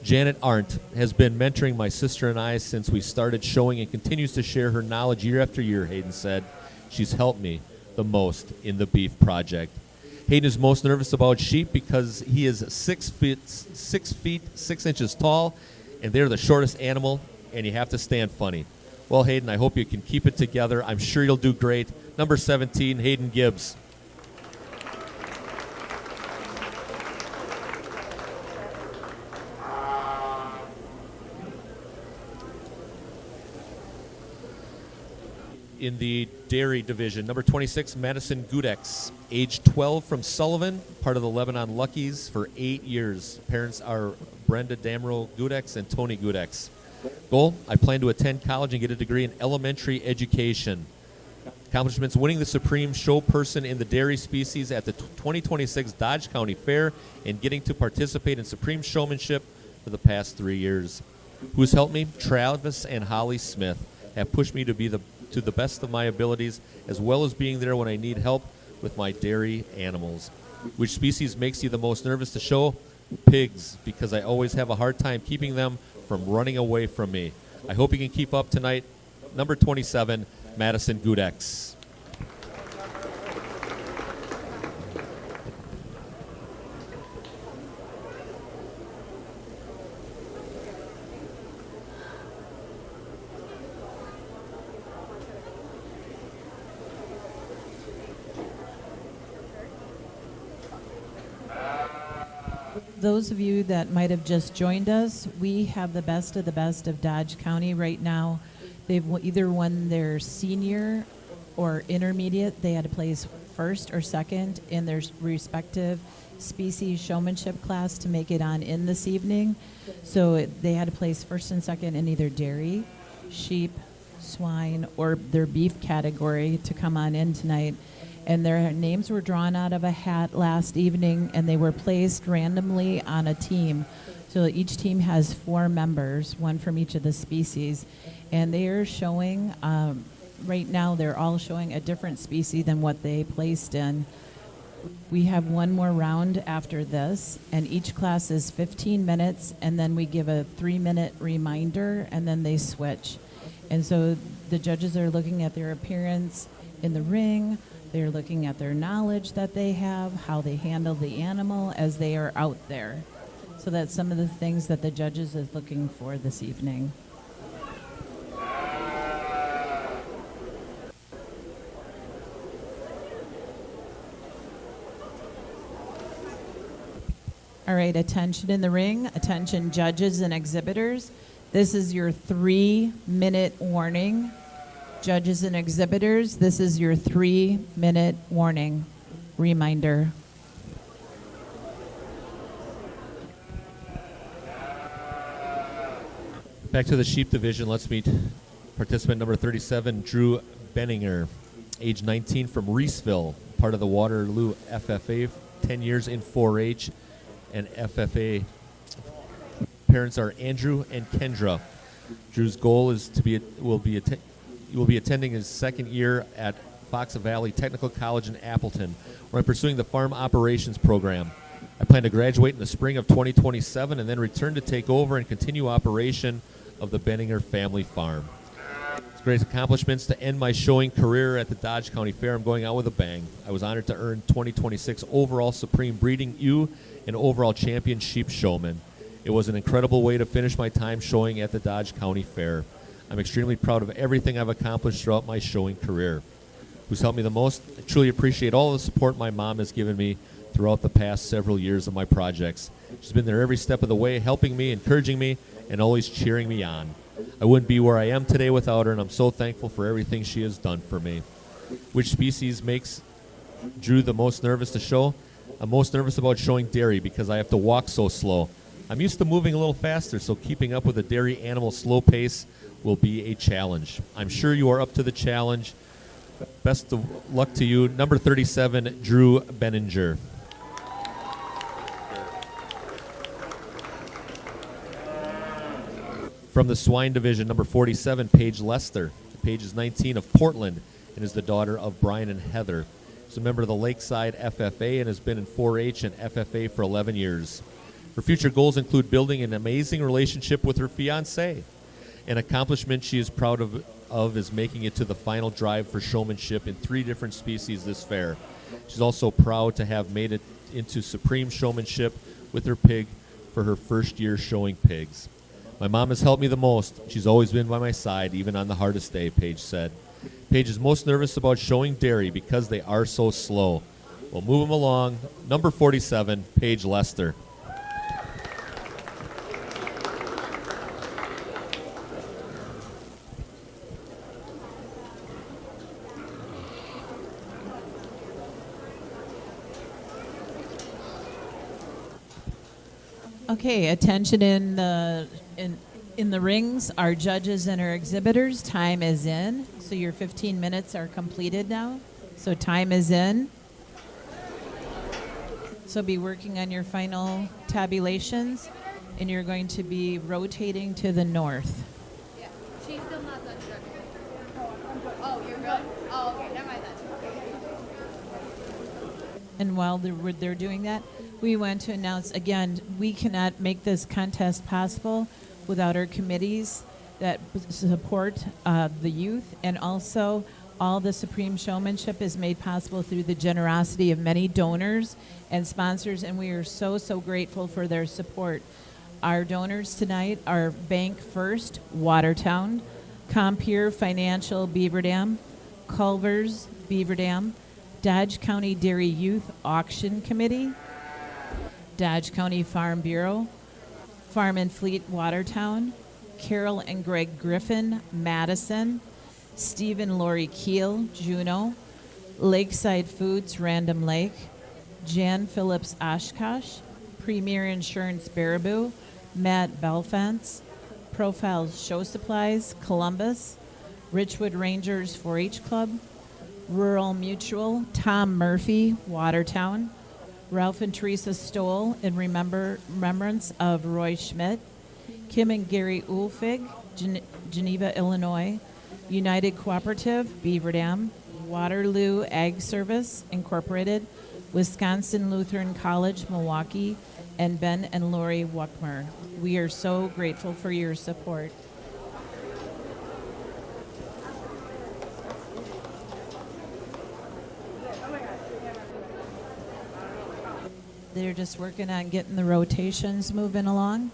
Janet Arndt has been mentoring my sister and I since we started showing and continues to share her knowledge year after year, Hayden said. She's helped me the most in the beef project. Hayden is most nervous about sheep because he is 6 feet 6 inches tall, and they're the shortest animal, and you have to stand funny. Well, Hayden, I hope you can keep it together. I'm sure you'll do great. Number 17, Hayden Gibbs. In the dairy division, number 26, Madison Gudex, age 12 from Sullivan, part of the Lebanon Luckies for 8 years. Parents are Brenda Damro Gudex and Tony Gudex. Goal, I plan to attend college and get a degree in elementary education. Accomplishments, winning the Supreme Show Person in the dairy species at the 2026 Dodge County Fair and getting to participate in Supreme Showmanship for the past 3 years. Who's helped me? Travis and Holly Smith have pushed me to be to the best of my abilities, as well as being there when I need help with my dairy animals. Which species makes you the most nervous to show? Pigs, because I always have a hard time keeping them from running away from me. I hope you can keep up tonight. Number 27, Madison Gudex. Those of you that might have just joined us, we have the best of Dodge County right now. They've either won their senior or intermediate. They had to place first or second in their respective species showmanship class to make it on in this evening. So they had to place first and second in either dairy, sheep, swine, or their beef category to come on in tonight. And their names were drawn out of a hat last evening, and they were placed randomly on a team. So each team has 4 members, one from each of the species. And they are showing, right now they're all showing a different species than what they placed in. We have one more round after this, and each class is 15 minutes, and then we give a 3-minute reminder, and then they switch. And so the judges are looking at their appearance in the ring. They're looking at their knowledge that they have, how they handle the animal as they are out there. So that's some of the things that the judges is looking for this evening. All right, attention in the ring, attention judges and exhibitors. This is your 3-minute warning. Judges and exhibitors, this is your 3-minute warning. Reminder. Back to the sheep division. Let's meet participant number 37, Drew Benninger, age 19 from Reeseville, part of the Waterloo FFA, 10 years in 4-H and FFA. Parents are Andrew and Kendra. Drew's goal is will be attending his second year at Fox Valley Technical College in Appleton, where I'm pursuing the farm operations program. I plan to graduate in the spring of 2027 and then return to take over and continue operation of the Benninger family farm. It's great accomplishments to end my showing career at the Dodge County Fair. I'm going out with a bang. I was honored to earn 2026 overall Supreme Breeding ewe and overall champion sheep showman. It was an incredible way to finish my time showing at the Dodge County Fair. I'm extremely proud of everything I've accomplished throughout my showing career. Who's helped me the most? I truly appreciate all the support my mom has given me throughout the past several years of my projects. She's been there every step of the way, helping me, encouraging me, and always cheering me on. I wouldn't be where I am today without her, and I'm so thankful for everything she has done for me. Which species makes Drew the most nervous to show? I'm most nervous about showing dairy because I have to walk so slow. I'm used to moving a little faster, so keeping up with a dairy animal's slow pace will be a challenge. I'm sure you are up to the challenge. Best of luck to you. Number 37, Drew Benninger. From the swine division, number 47, Paige Lester. Paige is 19 of Portland and is the daughter of Brian and Heather. She's a member of the Lakeside FFA and has been in 4-H and FFA for 11 years. Her future goals include building an amazing relationship with her fiancé. An accomplishment she is proud of is making it to the final drive for showmanship in 3 different species this fair. She's also proud to have made it into supreme showmanship with her pig for her first year showing pigs. My mom has helped me the most. She's always been by my side, even on the hardest day, Paige said. Paige is most nervous about showing dairy because they are so slow. We'll move them along. Number 47, Paige Lester. Okay, attention in the rings, our judges and our exhibitors. Time is in. So your 15 minutes are completed now. So time is in. So be working on your final tabulations, and you're going to be rotating to the north. Yeah. She's still not done judging. Oh, you're good? Oh, okay. Never mind that. And while they're doing that, we want to announce again, we cannot make this contest possible without our committees that support the youth, and also all the Supreme Showmanship is made possible through the generosity of many donors and sponsors, and we are so, so grateful for their support. Our donors tonight are Bank First, Watertown, Compeer Financial, Beaver Dam, Culver's, Beaver Dam, Dodge County Dairy Youth Auction Committee, Dodge County Farm Bureau, Farm and Fleet, Watertown, Carol and Greg Griffin, Madison, Stephen Lori Keel, Juneau, Lakeside Foods, Random Lake, Jan Phillips, Oshkosh, Premier Insurance, Baraboo, Matt Belfance, Profiles Show Supplies, Columbus, Richwood Rangers 4-H Club, Rural Mutual, Tom Murphy, Watertown, Ralph and Teresa Stoll in remembrance of Roy Schmidt, Kim and Gary Ulfig, Geneva, Illinois, United Cooperative, Beaver Dam, Waterloo Ag Service, Incorporated, Wisconsin Lutheran College, Milwaukee, and Ben and Lori Wuckmer. We are so grateful for your support. They're just working on getting the rotations moving along.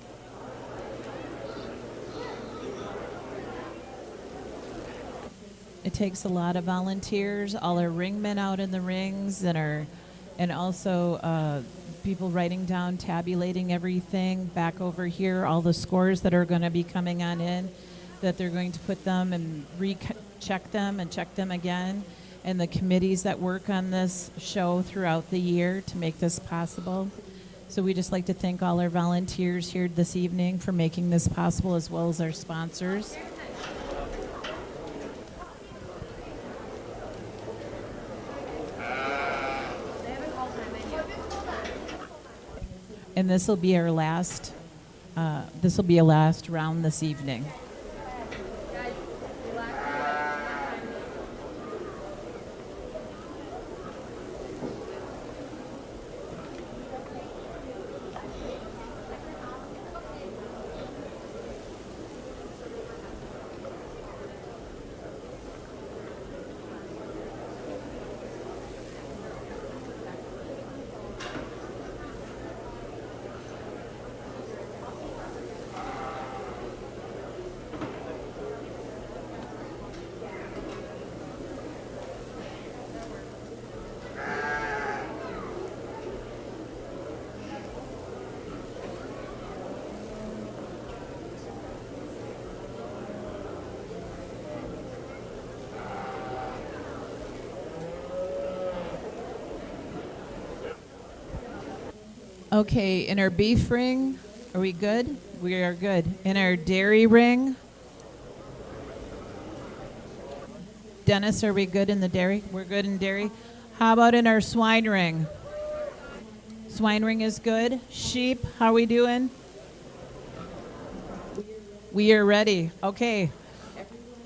It takes a lot of volunteers, all our ringmen out in the rings, and also people writing down, tabulating everything back over here, all the scores that are going to be coming on in, that they're going to put them and check them and check them again, and the committees that work on this show throughout the year to make this possible. So we just like to thank all our volunteers here this evening for making this possible, as well as our sponsors. And this will be our last. This will be a last round this evening. Okay, in our beef ring, are we good? We are good. In our dairy ring, Dennis, are we good in the dairy? We're good in dairy. How about in our swine ring? Swine ring is good. Sheep, how are we doing? We are ready. Okay.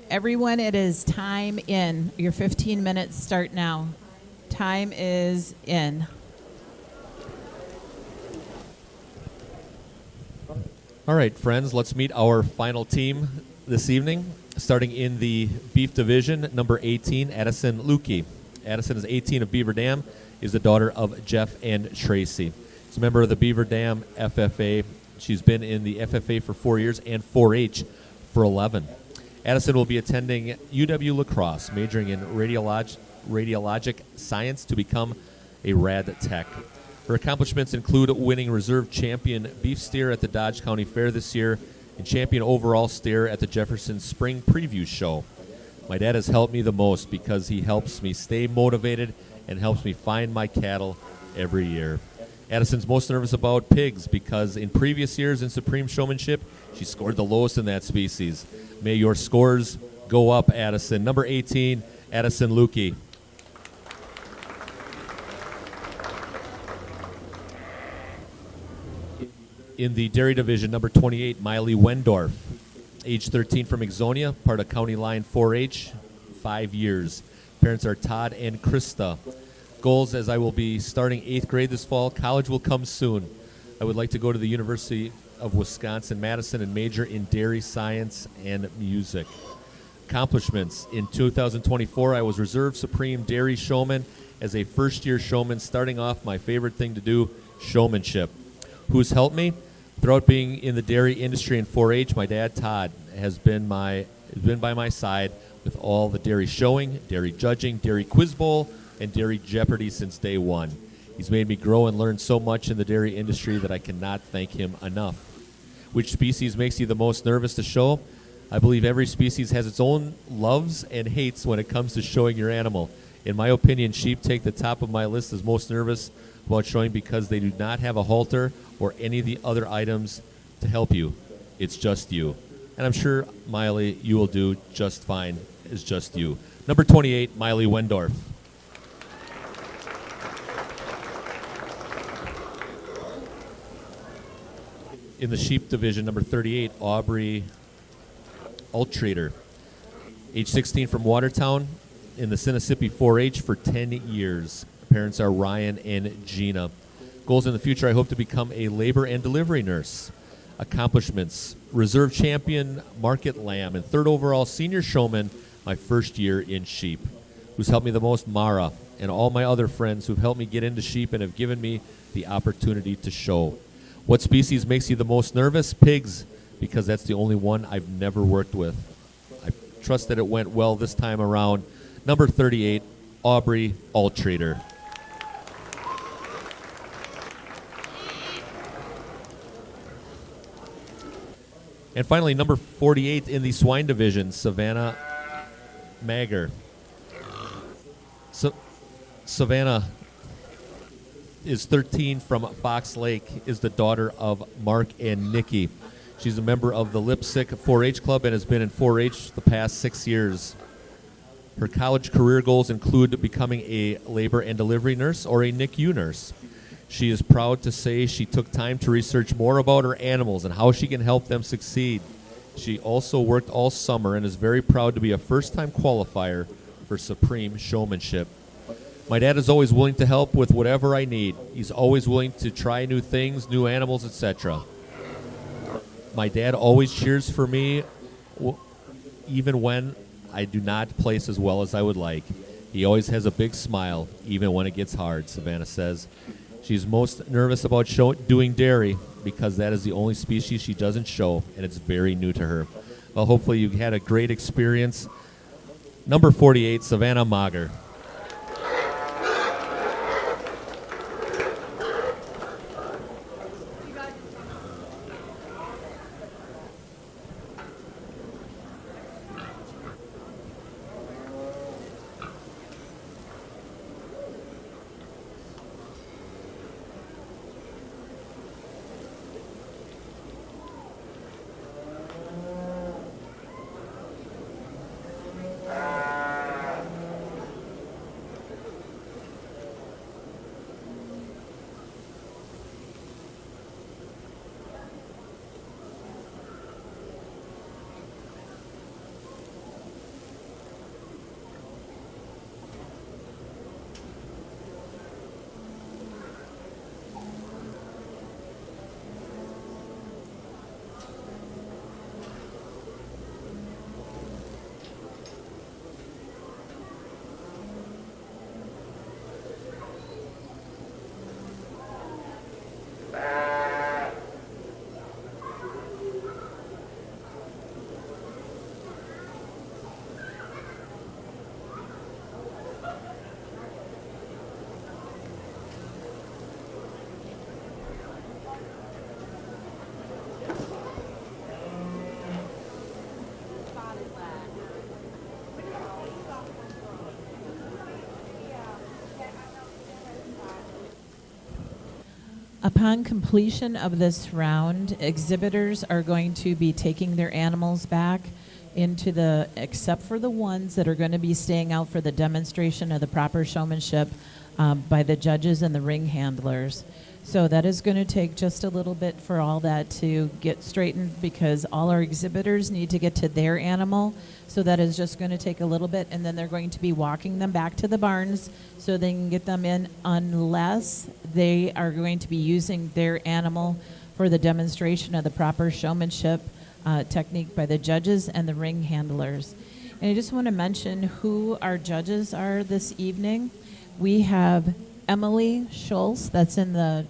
Everyone, it is time in. Your 15 minutes start now. Time is in. All right, friends, let's meet our final team this evening. Starting in the beef division, number 18, Addison Lukey. Addison is 18 of Beaver Dam, is the daughter of Jeff and Tracy. She's a member of the Beaver Dam FFA. She's been in the FFA for 4 years and 4-H for 11. Addison will be attending UW La Crosse, majoring in radiologic science to become a rad tech. Her accomplishments include winning reserve champion beef steer at the Dodge County Fair this year and champion overall steer at the Jefferson Spring Preview Show. My dad has helped me the most because he helps me stay motivated and helps me find my cattle every year. Addison's most nervous about pigs because in previous years in Supreme Showmanship, she scored the lowest in that species. May your scores go up, Addison. Number 18, Addison Lukey. In the dairy division, number 28, Miley Wendorf. Age 13 from Exonia, part of County Line 4-H, 5 years. Parents are Todd and Krista. Goals, as I will be starting 8th grade this fall, college will come soon. I would like to go to the University of Wisconsin-Madison and major in dairy science and music. Accomplishments. In 2024, I was Reserve Supreme Dairy Showman as a first-year showman, starting off my favorite thing to do, showmanship. Who's helped me? Throughout being in the dairy industry in 4-H, my dad, Todd, has been by my side with all the dairy showing, dairy judging, dairy quiz bowl, and dairy Jeopardy since day one. He's made me grow and learn so much in the dairy industry that I cannot thank him enough. Which species makes you the most nervous to show? I believe every species has its own loves and hates when it comes to showing your animal. In my opinion, sheep take the top of my list as most nervous about showing because they do not have a halter or any of the other items to help you. It's just you. And I'm sure, Miley, you will do just fine as just you. Number 28, Miley Wendorf. In the sheep division, number 38, Aubrey Alttrader. Age 16 from Watertown, in the Sinisippi 4-H for 10 years. Parents are Ryan and Gina. Goals in the future, I hope to become a labor and delivery nurse. Accomplishments, reserve champion market lamb and 3rd overall senior showman my first year in sheep. Who's helped me the most? Mara and all my other friends who've helped me get into sheep and have given me the opportunity to show. What species makes you the most nervous? Pigs, because that's the only one I've never worked with. I trust that it went well this time around. Number 38, Aubrey Alttrader. And finally, number 48 in the swine division, Savannah Mager. Savannah is 13 from Fox Lake, is the daughter of Mark and Nikki. She's a member of the Lipsick 4-H Club and has been in 4-H the past 6 years. Her college career goals include becoming a labor and delivery nurse or a NICU nurse. She is proud to say she took time to research more about her animals and how she can help them succeed. She also worked all summer and is very proud to be a first-time qualifier for Supreme Showmanship. My dad is always willing to help with whatever I need. He's always willing to try new things, new animals, etc. My dad always cheers for me even when I do not place as well as I would like. He always has a big smile, even when it gets hard, Savannah says. She's most nervous about doing dairy because that is the only species she doesn't show, and it's very new to her. Well, hopefully you had a great experience. Number 48, Savannah Mager. Upon completion of this round, exhibitors are going to be taking their animals back except for the ones that are going to be staying out for the demonstration of the proper showmanship by the judges and the ring handlers. So that is going to take just a little bit for all that to get straightened because all our exhibitors need to get to their animal. So that is just going to take a little bit, and then they're going to be walking them back to the barns so they can get them in unless they are going to be using their animal for the demonstration of the proper showmanship technique by the judges and the ring handlers. And I just want to mention who our judges are this evening. We have Emily Schultz, that's in the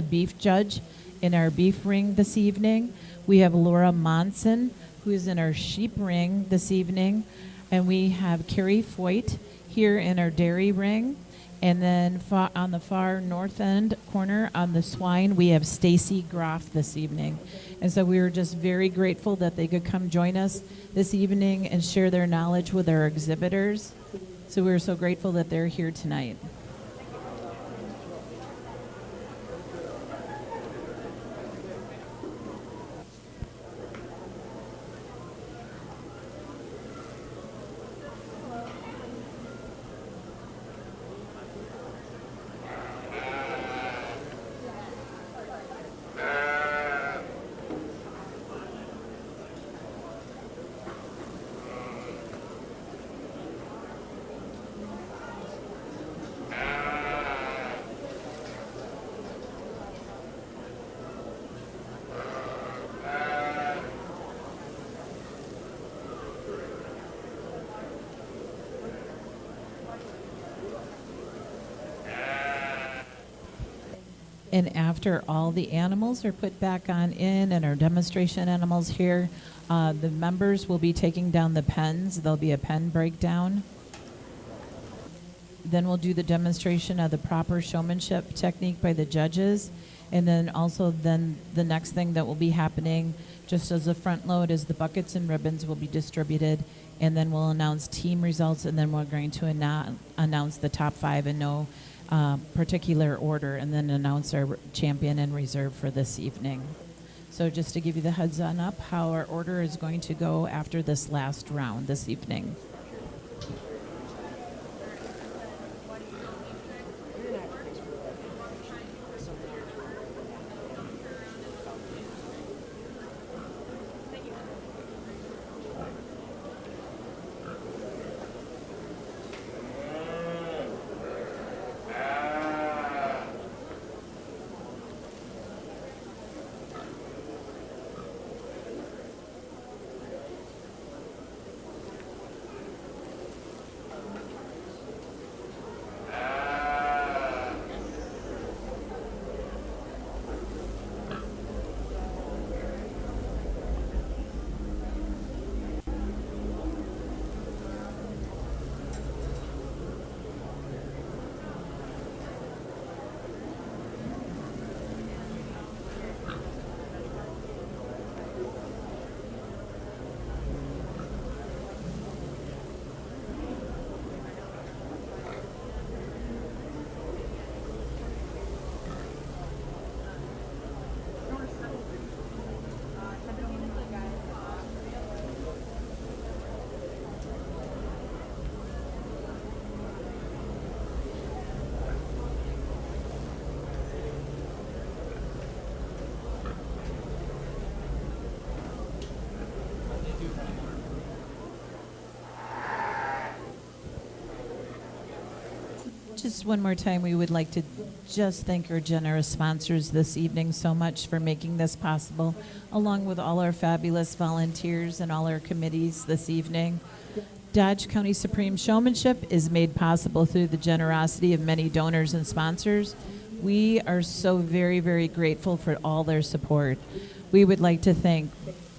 beef judge in our beef ring this evening. We have Laura Monson, who's in our sheep ring this evening. And we have Carrie Foyt here in our dairy ring. And then on the far north end corner on the swine, we have Stacy Groff this evening. And so we were just very grateful that they could come join us this evening and share their knowledge with our exhibitors. So we're so grateful that they're here tonight. And after all the animals are put back on in and our demonstration animals here, the members will be taking down the pens. There'll be a pen breakdown. Then we'll do the demonstration of the proper showmanship technique by the judges. And then also then the next thing that will be happening just as a front load is the buckets and ribbons will be distributed. And then we'll announce team results, and then we're going to announce the top 5 in no particular order, and then announce our champion and reserve for this evening. So just to give you the heads on up how our order is going to go after this last round this evening. Just one more time, we would like to just thank our generous sponsors this evening so much for making this possible, along with all our fabulous volunteers and all our committees this evening. Dodge County Supreme Showmanship is made possible through the generosity of many donors and sponsors. We are so very, very grateful for all their support. We would like to thank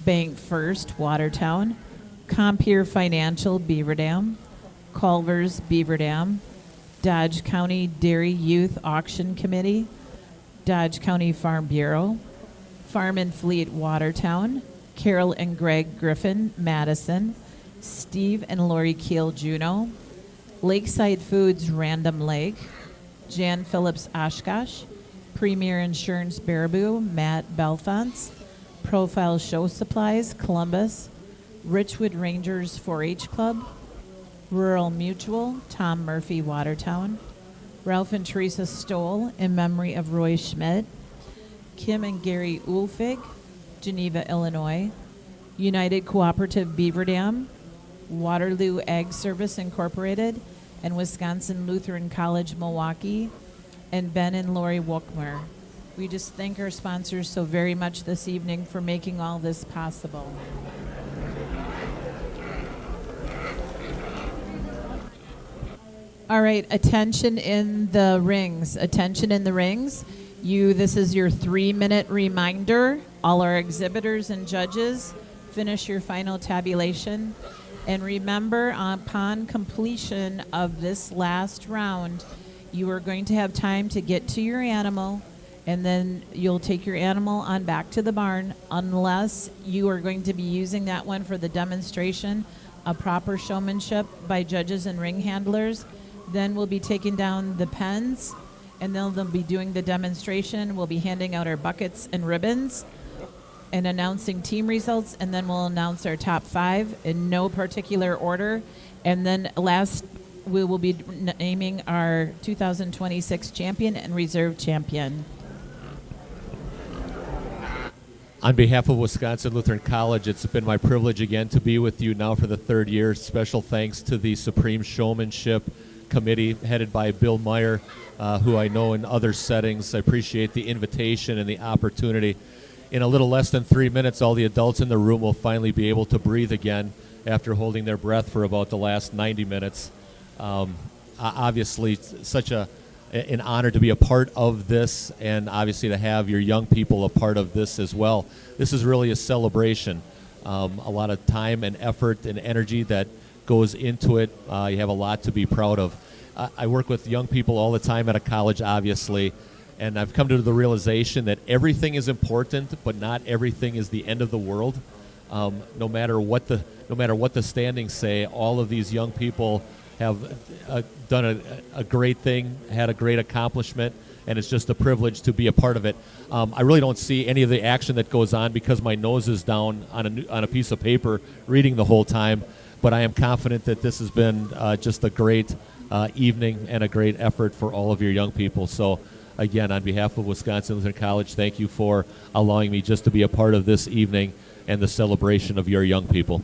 Bank First, Watertown, Compeer Financial, Beaver Dam, Culver's, Beaver Dam, Dodge County Dairy Youth Auction Committee, Dodge County Farm Bureau, Farm and Fleet Watertown, Carol and Greg Griffin Madison, Steve and Lori Keel Juneau, Lakeside Foods Random Lake, Jan Phillips Oshkosh, Premier Insurance Baraboo, Matt Belfonts, Profile Show Supplies, Columbus, Richwood Rangers 4-H Club, Rural Mutual, Tom Murphy, Watertown, Ralph and Teresa Stoll in memory of Roy Schmidt, Kim and Gary Ulfig, Geneva, Illinois, United Cooperative Beaver Dam, Waterloo Ag Service Incorporated, and Wisconsin Lutheran College, Milwaukee, and Ben and Lori Wolkmer. We just thank our sponsors so very much this evening for making all this possible. All right, attention in the rings. Attention in the rings. This is your 3-minute reminder. All our exhibitors and judges, finish your final tabulation. And remember, upon completion of this last round, you are going to have time to get to your animal, and then you'll take your animal on back to the barn, unless you are going to be using that one for the demonstration of proper showmanship by judges and ring handlers. Then we'll be taking down the pens, and then they'll be doing the demonstration. We'll be handing out our buckets and ribbons and announcing team results, and then we'll announce our top 5 in no particular order. And then last, we will be naming our 2026 champion and reserve champion. On behalf of Wisconsin Lutheran College, it's been my privilege again to be with you now for the 3rd year. Special thanks to the Supreme Showmanship Committee headed by Bill Meyer, who I know in other settings. I appreciate the invitation and the opportunity. In a little less than 3 minutes, all the adults in the room will finally be able to breathe again after holding their breath for about the last 90 minutes. Obviously, such an honor to be a part of this, and obviously to have your young people a part of this as well. This is really a celebration. A lot of time and effort and energy that goes into it. You have a lot to be proud of. I work with young people all the time at a college, obviously, and I've come to the realization that everything is important, but not everything is the end of the world. No matter what the standings say, all of these young people have done a great thing, had a great accomplishment, and it's just a privilege to be a part of it. I really don't see any of the action that goes on because my nose is down on a piece of paper reading the whole time, but I am confident that this has been just a great evening and a great effort for all of your young people. So again, on behalf of Wisconsin Lutheran College, thank you for allowing me just to be a part of this evening and the celebration of your young people.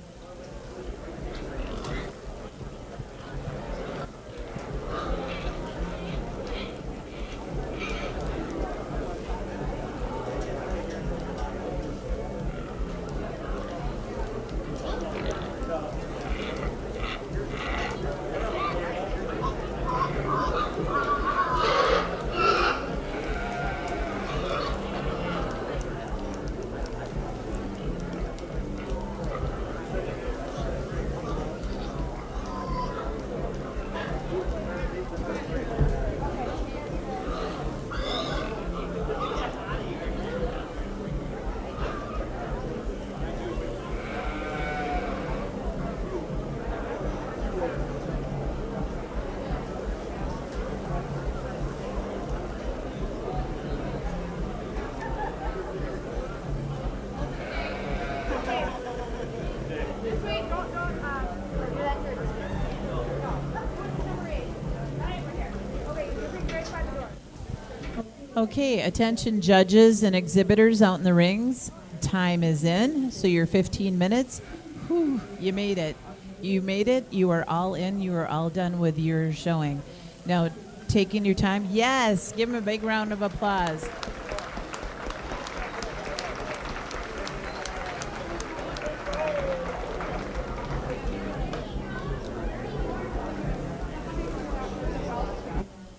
Okay, attention judges and exhibitors out in the rings. Time is in, so your 15 minutes. Whew, you made it. You made it. You are all in. You are all done with your showing. Now, taking your time. Yes, give them a big round of applause.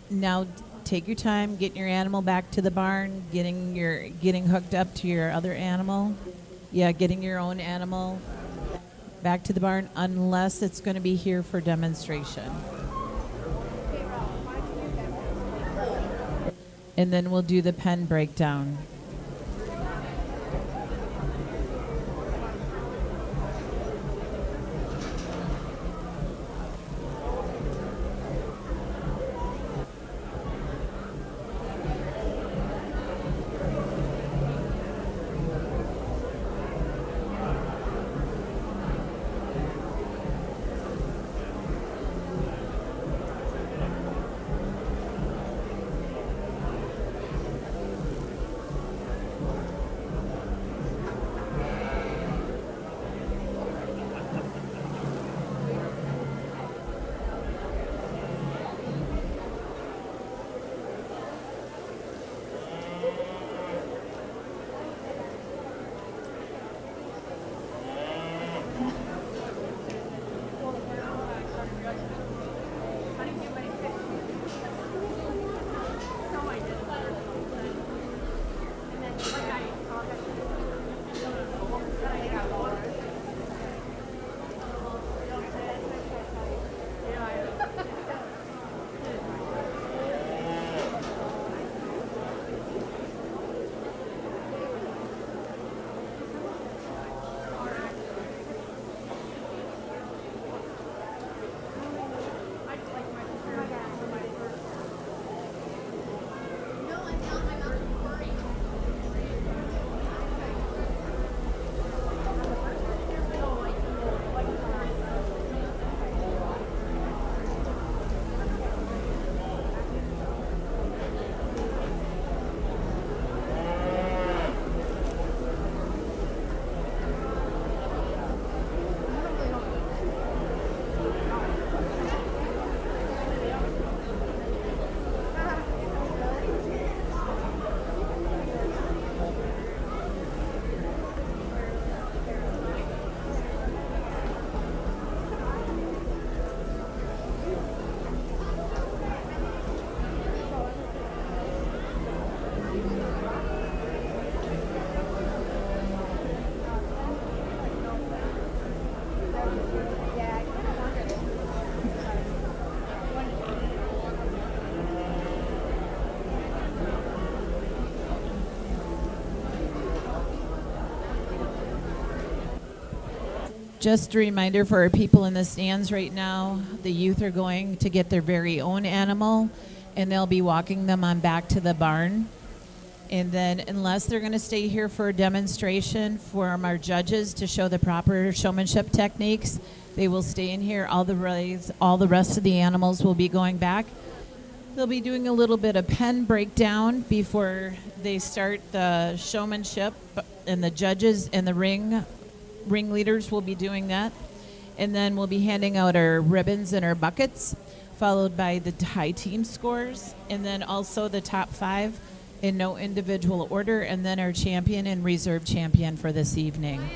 Now, take your time getting your animal back to the barn, getting hooked up to your other animal. Yeah, getting your own animal back to the barn, unless it's going to be here for demonstration. And then we'll do the pen breakdown. Just a reminder for our people in the stands right now, the youth are going to get their very own animal, and they'll be walking them on back to the barn. And then unless they're going to stay here for a demonstration from our judges to show the proper showmanship techniques, they will stay in here. All the rest of the animals will be going back. They'll be doing a little bit of pen breakdown before they start the showmanship, and the judges and the ringleaders will be doing that. And then we'll be handing out our ribbons and our buckets, followed by the high team scores, and then also the top 5 in no individual order, and then our champion and reserve champion for this evening.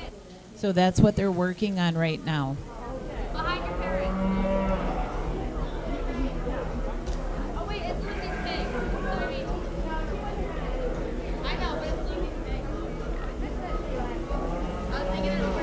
So that's what they're working on right now. Behind your parents. Oh wait, it's Lucy's thing. Sorry. I know, but it's Lucy's thing. I was thinking it over.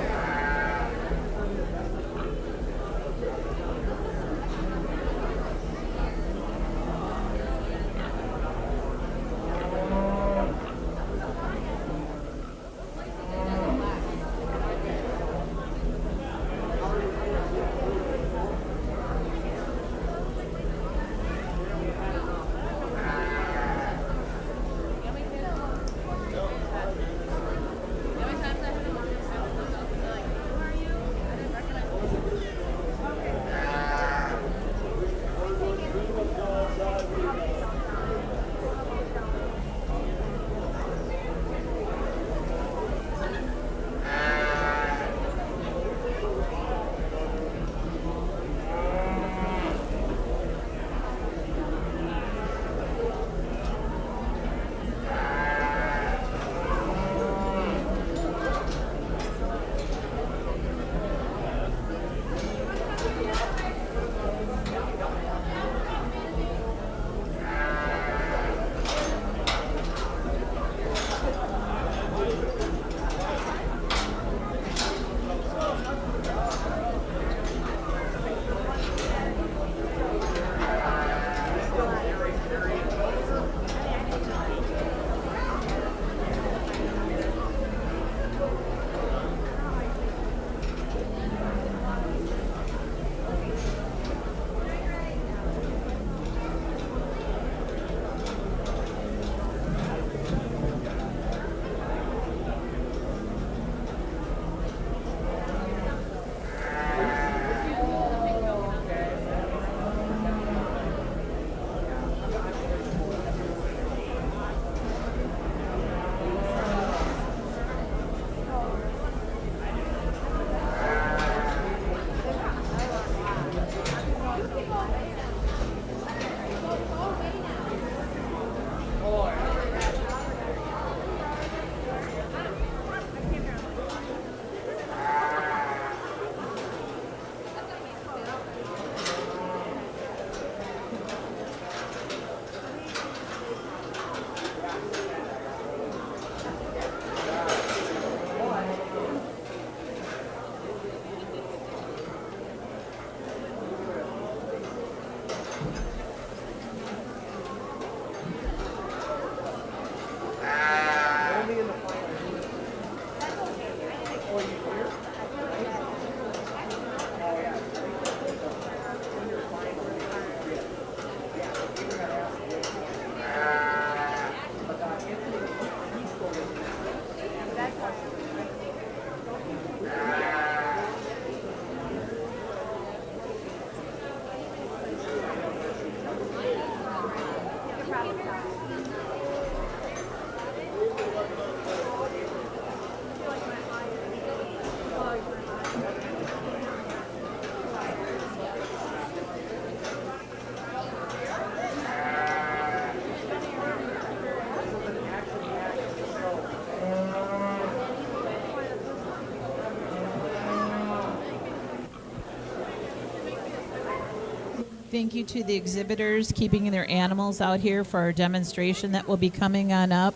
Thank you to the exhibitors keeping their animals out here for our demonstration that will be coming on up.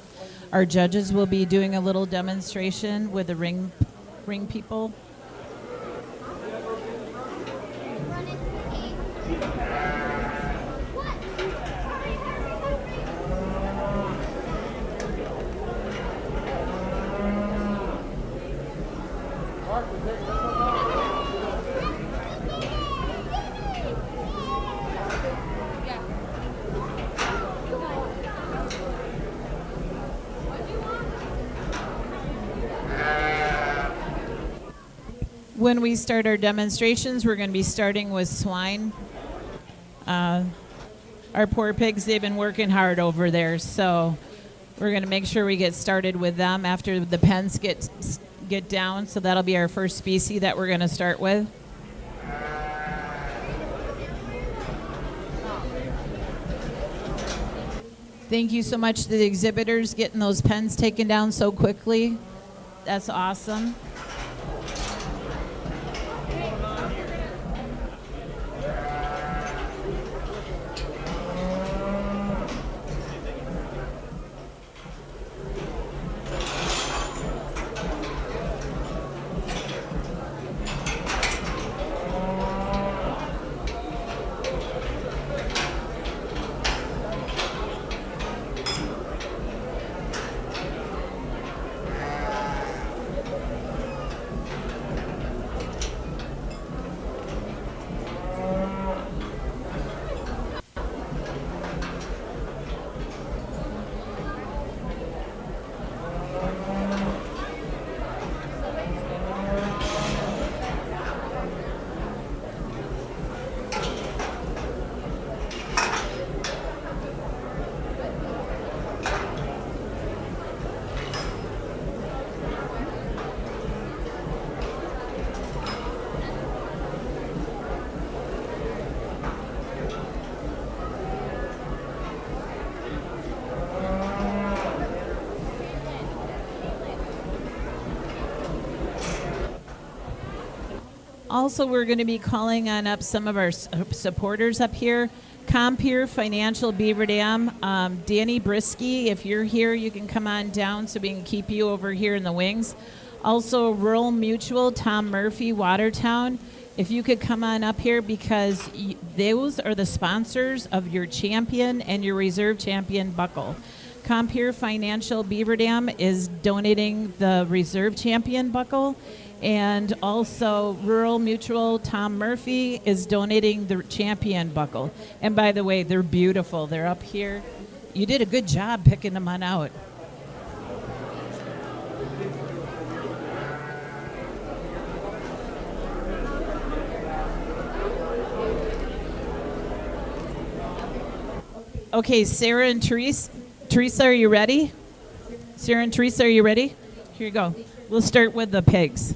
Our judges will be doing a little demonstration with the ring people. What? when we start our demonstrations, we're going to be starting with swine. Our poor pigs, they've been working hard over there, so we're going to make sure we get started with them after the pens get down. So that'll be our first species that we're going to start with. Thank you so much to the exhibitors getting those pens taken down so quickly. That's awesome. Also, we're going to be calling on up some of our supporters up here. Compeer Financial Beaver Dam, Danny Brisky, if you're here, you can come on down so we can keep you over here in the wings. Also, Rural Mutual, Tom Murphy, Watertown, if you could come on up here because those are the sponsors of your champion and your reserve champion buckle. Compeer Financial Beaver Dam is donating the reserve champion buckle. And also, Rural Mutual, Tom Murphy, is donating the champion buckle. And by the way, they're beautiful. They're up here. You did a good job picking them on out. Okay, Sarah and Teresa. Teresa, are you ready? Sarah and Teresa, are you ready? Here you go. We'll start with the pigs.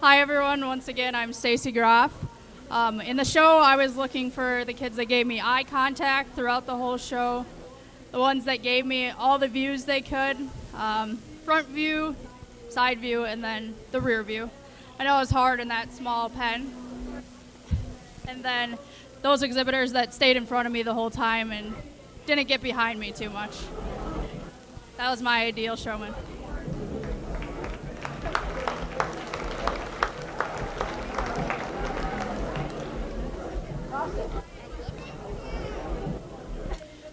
Hi everyone, once again I'm Stacy Groff. In the show I was looking for the kids that gave me eye contact throughout the whole show, the ones that gave me all the views they could, front view, side view, and then the rear view. I know it was hard in that small pen. And then those exhibitors that stayed in front of me the whole time and didn't get behind me too much. That was my ideal showman.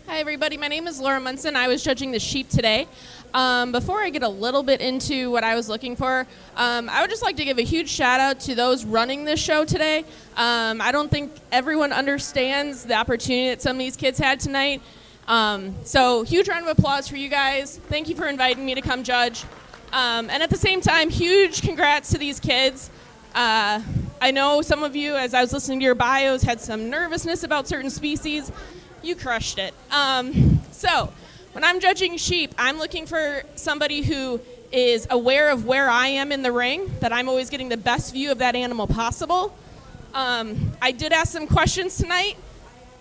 Hi everybody, my name is Laura Munson. I was judging the sheep today. Before I get a little bit into what I was looking for, I would just like to give a huge shout out to those running this show today. I don't think everyone understands the opportunity that some of these kids had tonight. So huge round of applause for you guys. Thank you for inviting me to come judge. And at the same time, huge congrats to these kids. I know some of you, as I was listening to your bios, had some nervousness about certain species. You crushed it. So when I'm judging sheep, I'm looking for somebody who is aware of where I am in the ring, that I'm always getting the best view of that animal possible. I did ask some questions tonight.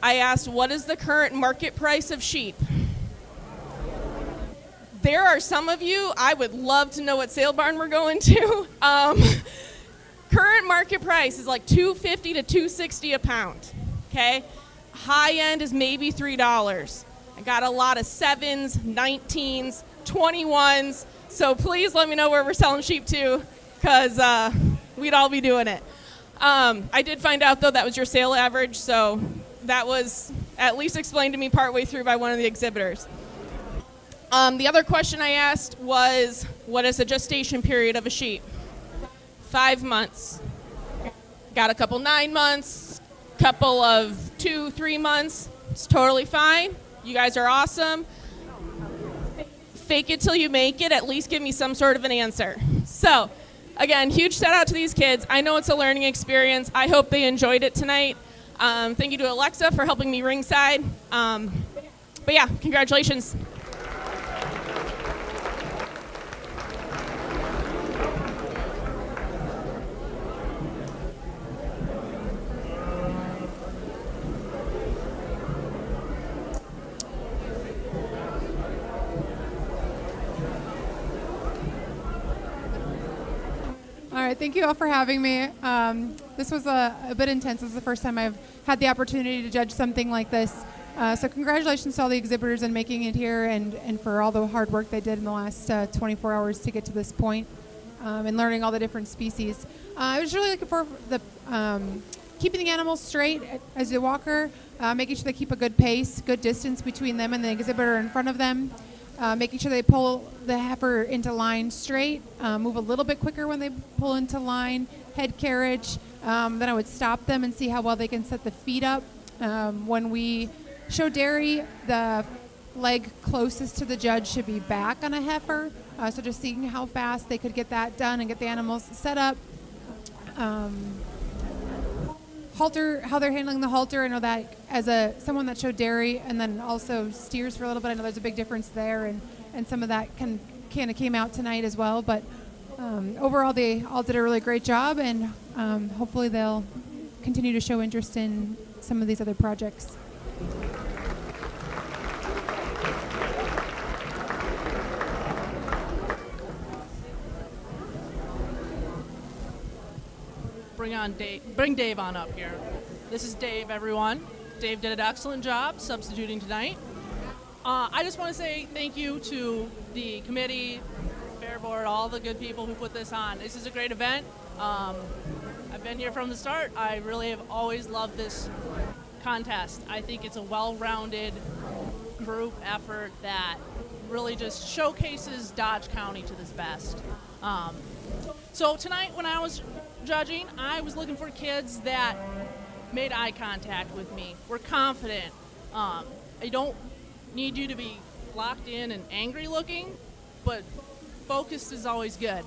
I asked, what is the current market price of sheep? There are some of you, I would love to know what sale barn we're going to. Current market price is like $2.50 to $2.60 a pound, okay? High end is maybe $3. I got a lot of 7s, 19s, 21s, so please let me know where we're selling sheep to, because we'd all be doing it. I did find out, though, that was your sale average, so that was at least explained to me partway through by one of the exhibitors. The other question I asked was, what is the gestation period of a sheep? 5 months. Got a couple 9 months, couple of 2-3 months, it's totally fine. You guys are awesome. Fake it till you make it. At least give me some sort of an answer. So, again, huge shout out to these kids. I know it's a learning experience. I hope they enjoyed it tonight. Thank you to Alexa for helping me ringside. But yeah, congratulations. All right, thank you all for having me. This was a bit intense. This is the first time I've had the opportunity to judge something like this. So congratulations to all the exhibitors and making it here and for all the hard work they did in the last 24 hours to get to this point and learning all the different species. I was really looking for the keeping the animals straight as a walker, making sure they keep a good pace, good distance between them and the exhibitor in front of them. Making sure they pull the heifer into line straight, move a little bit quicker when they pull into line, head carriage. Then I would stop them and see how well they can set the feet up. When we show dairy, the leg closest to the judge should be back on a heifer. So just seeing how fast they could get that done and get the animals set up. Halter, how they're handling the halter. I know that as someone that showed dairy and then also steers for a little bit, I know there's a big difference there, and some of that kind of came out tonight as well. But overall, they all did a really great job, and hopefully they'll continue to show interest in some of these other projects. Bring Dave on up here. This is Dave, everyone. Dave did an excellent job substituting tonight. I just want to say thank you to the committee, Fair Board, all the good people who put this on. This is a great event. I've been here from the start. I really have always loved this contest. I think it's a well-rounded group effort that really just showcases Dodge County to its best. So tonight when I was judging, I was looking for kids that made eye contact with me, were confident. I don't need you to be locked in and angry looking, but focused is always good.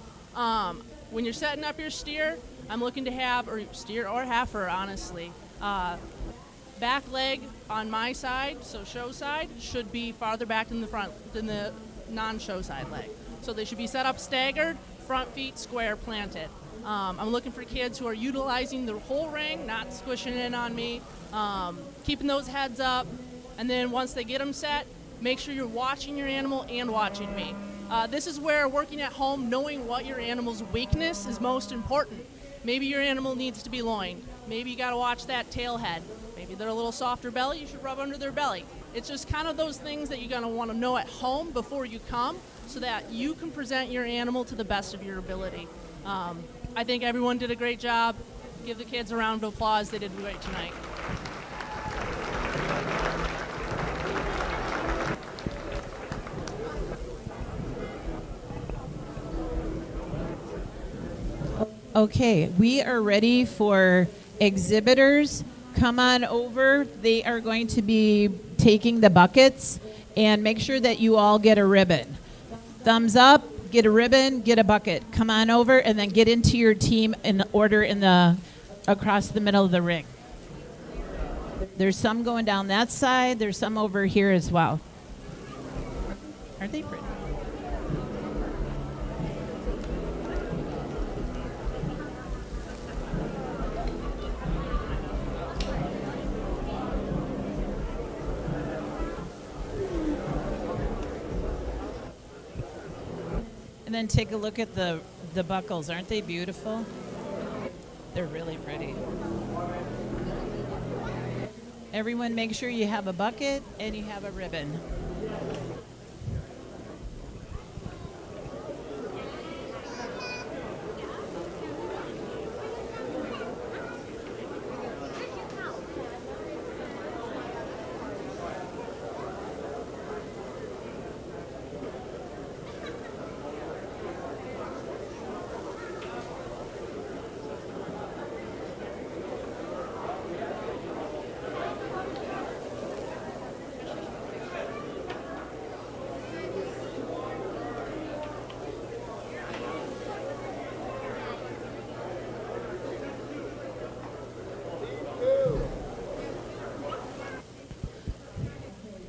When you're setting up your steer, I'm looking to have, or steer or heifer, honestly, back leg on my side, so show side, should be farther back in the front than the non-show side leg. So they should be set up staggered, front feet square planted. I'm looking for kids who are utilizing the whole ring, not squishing in on me, keeping those heads up, and then once they get them set, make sure you're watching your animal and watching me. This is where working at home, knowing what your animal's weakness is most important. Maybe your animal needs to be loined. Maybe you got to watch that tail head. Maybe they're a little softer belly, you should rub under their belly. It's just kind of those things that you're going to want to know at home before you come so that you can present your animal to the best of your ability. I think everyone did a great job. Give the kids a round of applause. They did great tonight. Okay, we are ready for exhibitors. Come on over. They are going to be taking the buckets, and make sure that you all get a ribbon. Thumbs up, get a ribbon, get a bucket. Come on over and then get into your team in order across the middle of the ring. There's some going down that side. There's some over here as well. Aren't they pretty? And then take a look at the buckles. Aren't they beautiful? They're really pretty. Everyone make sure you have a bucket and you have a ribbon.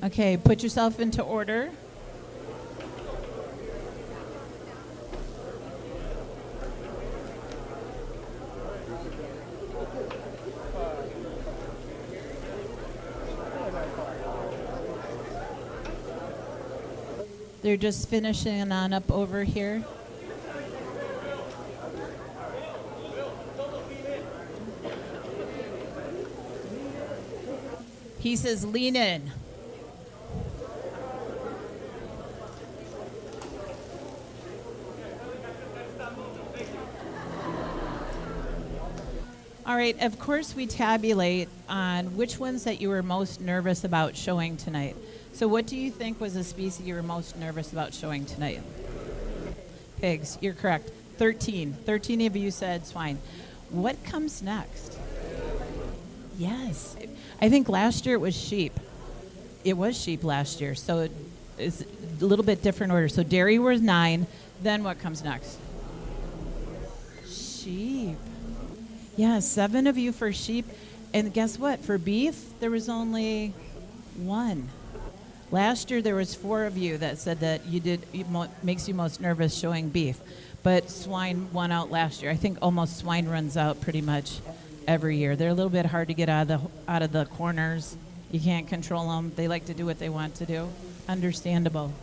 Okay, put yourself into order. They're just finishing on up over here. He says, lean in. All right, of course we tabulate on which ones that you were most nervous about showing tonight. So what do you think was the species you were most nervous about showing tonight? Pigs, you're correct. 13 of you said swine. What comes next? Yes, I think last year it was sheep. It was sheep last year, so it's a little bit different order. So dairy was 9, then what comes next? Sheep. Yeah, 7 of you for sheep. And guess what? For beef, there was only 1. Last year, there was 4 of you that said that makes you most nervous showing beef. But swine won out last year. I think almost swine runs out pretty much every year. They're a little bit hard to get out of the corners. You can't control them. They like to do what they want to do. Understandable.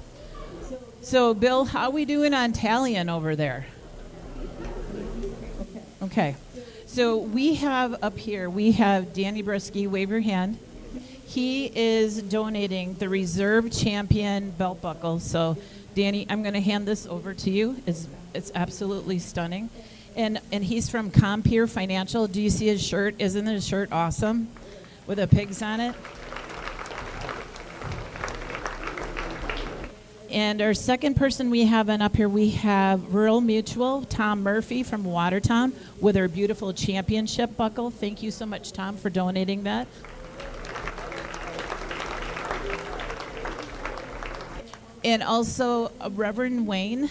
So, Bill, how we doing on tallying over there? Okay. So we have up here, we have Danny Brisky, wave your hand. He is donating the Reserve Champion belt buckle. So Danny, I'm going to hand this over to you. It's absolutely stunning. And he's from Compeer Financial. Do you see his shirt? Isn't his shirt awesome? With the pigs on it. And our second person we have up here, we have Rural Mutual, Tom Murphy from Watertown with our beautiful championship buckle. Thank you so much, Tom, for donating that. And also, Reverend Wayne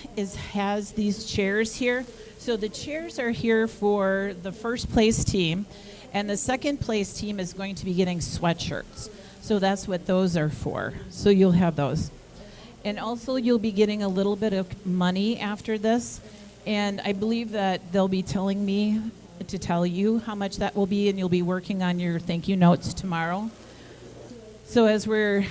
has these chairs here. So the chairs are here for the first place team, and the second place team is going to be getting sweatshirts. So that's what those are for. So you'll have those. And also, you'll be getting a little bit of money after this. And I believe that they'll be telling me to tell you how much that will be, and you'll be working on your thank you notes tomorrow. So as we're...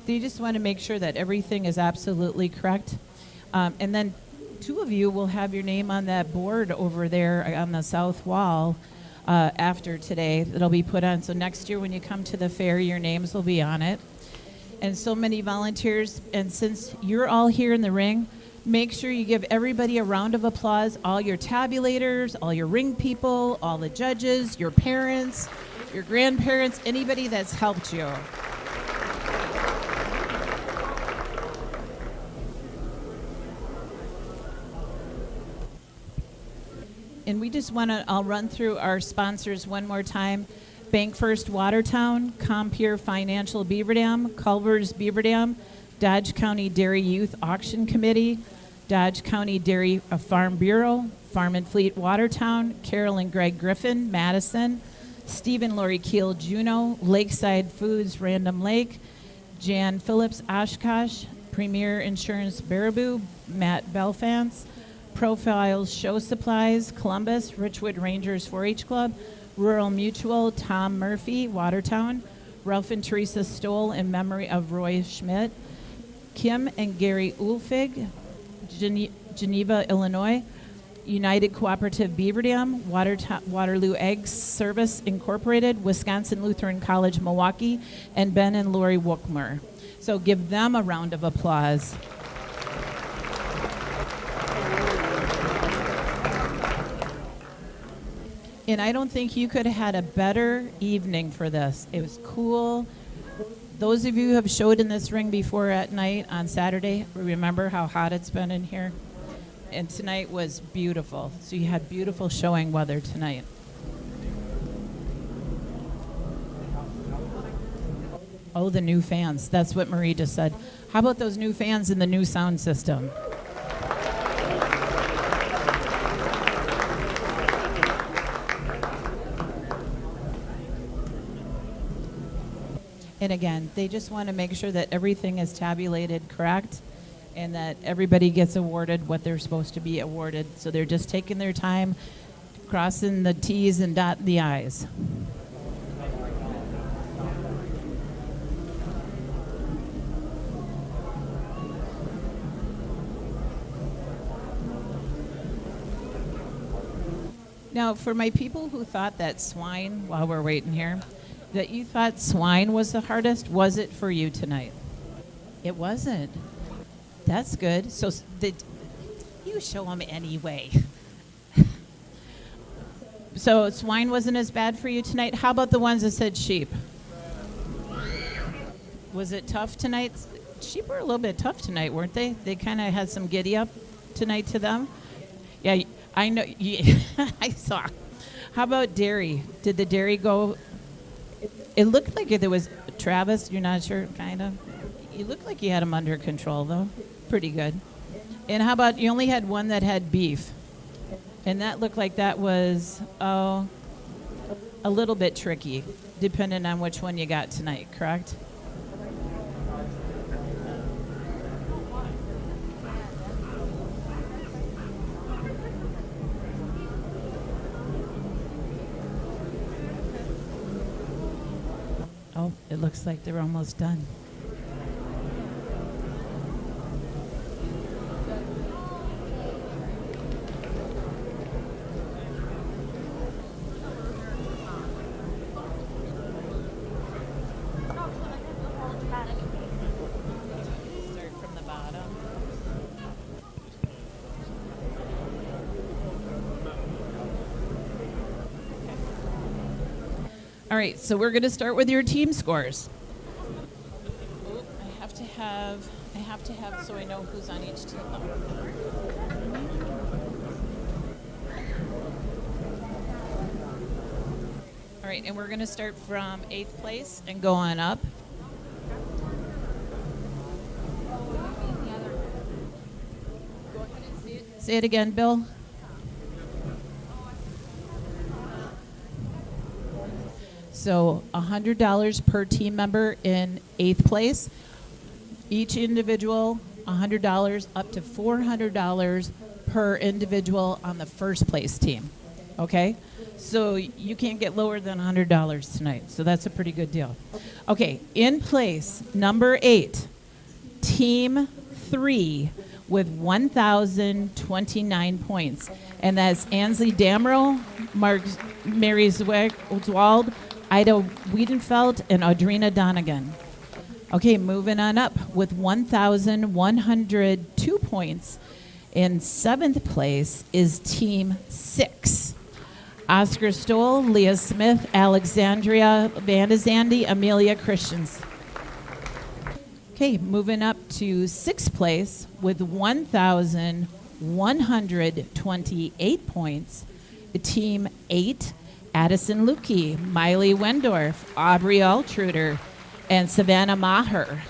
You just want to make sure that everything is absolutely correct. And then 2 of you will have your name on that board over there on the south wall. After today, that'll be put on. So next year when you come to the fair, your names will be on it. And so many volunteers. And since you're all here in the ring, make sure you give everybody a round of applause. All your tabulators, all your ring people, all the judges, your parents, your grandparents, anybody that's helped you. And we just want to, I'll run through our sponsors one more time. Bank First Watertown, Compeer Financial Beaver Dam, Culver's Beaver Dam, Dodge County Dairy Youth Auction Committee, Dodge County Dairy Farm Bureau, Farm and Fleet Watertown, Carol and Greg Griffin, Madison, Stephen Laurie Keel Juneau, Lakeside Foods Random Lake, Jan Phillips Oshkosh, Premier Insurance Baraboo, Matt Belfance, Profiles Show Supplies, Columbus, Richwood Rangers 4-H Club, Rural Mutual, Tom Murphy, Watertown, Ralph and Teresa Stoll in memory of Roy Schmidt, Kim and Gary Ulfig, Geneva, Illinois, United Cooperative Beaver Dam, Waterloo Eggs Service Incorporated, Wisconsin Lutheran College, Milwaukee, and Ben and Lori Wookmer. So give them a round of applause. And I don't think you could have had a better evening for this. It was cool. Those of you who have showed in this ring before at night on Saturday, remember how hot it's been in here? And tonight was beautiful. So you had beautiful showing weather tonight. Oh, the new fans. That's what Marie just said. How about those new fans in the new sound system? And again, they just want to make sure that everything is tabulated correct and that everybody gets awarded what they're supposed to be awarded. So they're just taking their time, crossing the T's and dotting the I's. Now, for my people who thought that swine, while we're waiting here, that you thought swine was the hardest, was it for you tonight? It wasn't. That's good. So you show them anyway. So swine wasn't as bad for you tonight. How about the ones that said sheep? Was it tough tonight? Sheep were a little bit tough tonight, weren't they? They kind of had some giddy up tonight to them. Yeah, I know. I saw. How about dairy? Did the dairy go? It looked like there was Travis. You're not sure, kind of. You looked like you had them under control, though. Pretty good. And how about you only had one that had beef, and that looked like that was a little bit tricky, depending on which one you got tonight. Correct? Oh, it looks like they're almost done. Start from the bottom. All right, so we're going to start with your team scores. Oh, I have to have so I know who's on each team. All right, and we're going to start from 8th place and go on up. Go ahead and say it. Say it again, Bill. So $100 per team member in 8th place. Each individual, $100 up to $400 per individual on the first place team. Okay? So you can't get lower than $100 tonight. So that's a pretty good deal. Okay, in place, number 8, team 3 with 1,029 points. And that's Ansley Damrell, Mary Zwald, Ida Wiedenfeld, and Audrina Donegan. Okay, moving on up with 1,102 points. In 7th place is Team 6. Oscar Stoll, Leah Smith, Alexandria Vandazandi, Amelia Christians. Okay, moving up to 6th place with 1,128 points. Team 8, Addison Lukey, Miley Wendorf, Aubrey Altruder, and Savannah Maher.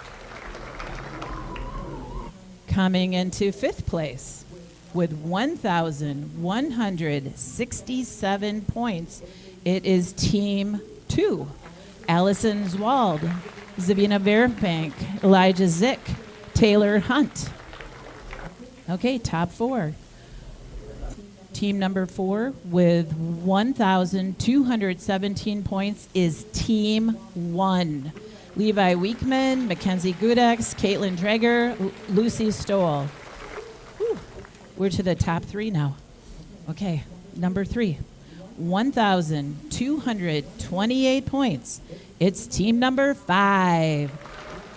Coming into 5th place with 1,167 points, it is Team 2, Allison Zwald, Zavina Verbank, Elijah Zick, Taylor Hunt. Okay, top 4. Team number 4 with 1,217 points is Team 1. Levi Weekman, Mackenzie Gudex, Caitlin Dreger, Lucy Stoll. Whew. We're to the top 3 now. Okay, number 3, 1,228 points. It's team number 5.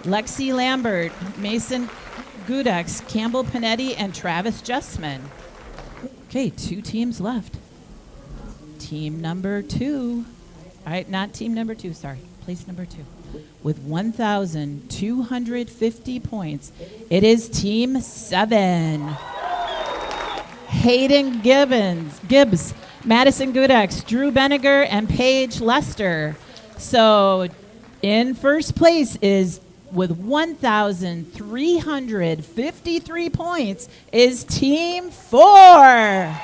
Lexi Lambert, Mason Gudex, Campbell Panetti, and Travis Justman. Okay, 2 teams left. Team number 2. All right, not team number 2, sorry. Place number 2. With 1,250 points, it is Team 7. Hayden Gibbs, Madison Gudex, Drew Beniger, and Paige Lester. So in first place is, with 1,353 points, is Team 4.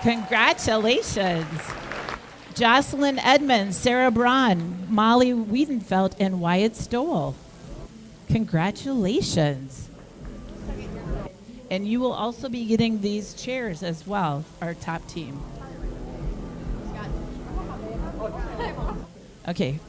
Congratulations. Jocelyn Edmonds, Sarah Braun, Molly Wiedenfeld, and Wyatt Stoll. Congratulations. And you will also be getting these chairs as well, our top team. Okay.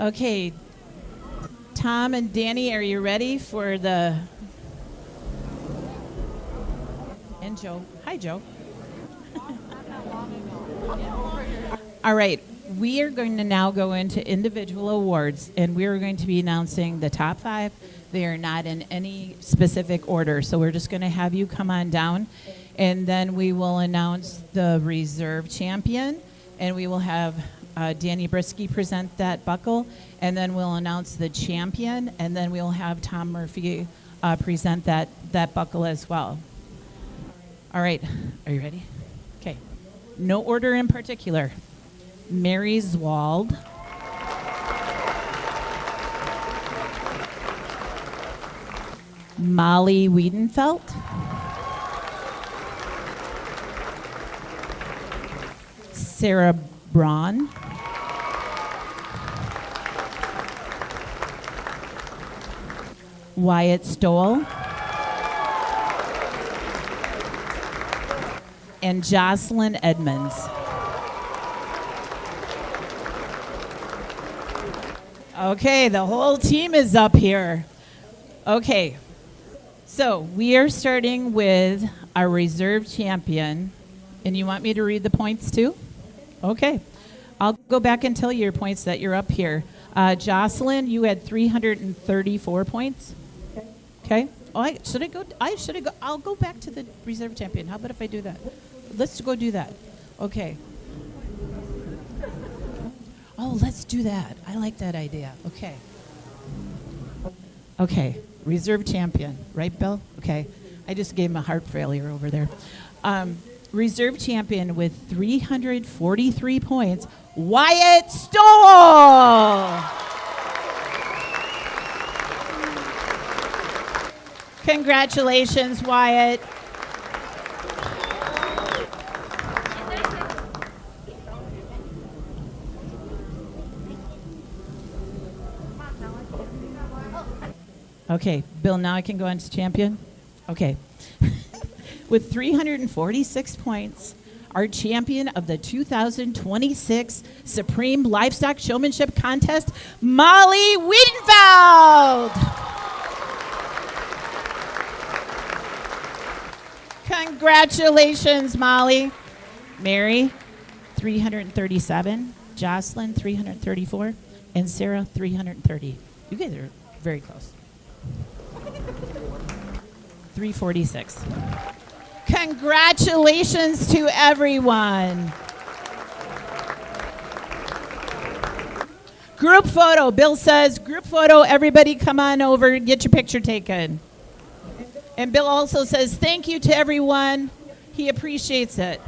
Okay, Tom and Danny, are you ready for the... And Joe. Hi, Joe. All right, we are going to now go into individual awards, and we are going to be announcing the top 5. They are not in any specific order, so we're just going to have you come on down, and then we will announce the reserve champion, and we will have Danny Brisky present that buckle, and then we'll announce the champion, and then we'll have Tom Murphy present that buckle as well. All right, are you ready? Okay. No order in particular. Mary Zwald. Molly Wiedenfeld. Sarah Braun. Wyatt Stoll. And Jocelyn Edmonds. Okay, the whole team is up here. Okay, so we are starting with our reserve champion. And you want me to read the points too? Okay. I'll go back and tell you your points that you're up here. Jocelyn, you had 334 points. Okay. Oh, I'll go back to the reserve champion. How about if I do that? Let's go do that. Okay. Oh, let's do that. I like that idea. Okay. Okay. Reserve champion. Right, Bill? Okay. I just gave him a heart failure over there. Reserve champion with 343 points, Wyatt Stoll. Congratulations, Wyatt. Okay, Bill, now I can go on to champion? Okay. With 346 points, our champion of the 2026 Supreme Livestock Showmanship Contest, Molly Wiedenfeld. Congratulations, Molly. Mary, 337. Jocelyn, 334. And Sarah, 330. You guys are very close. 346. Congratulations to everyone. Group photo. Bill says, group photo, everybody come on over and get your picture taken. And Bill also says, thank you to everyone. He appreciates it.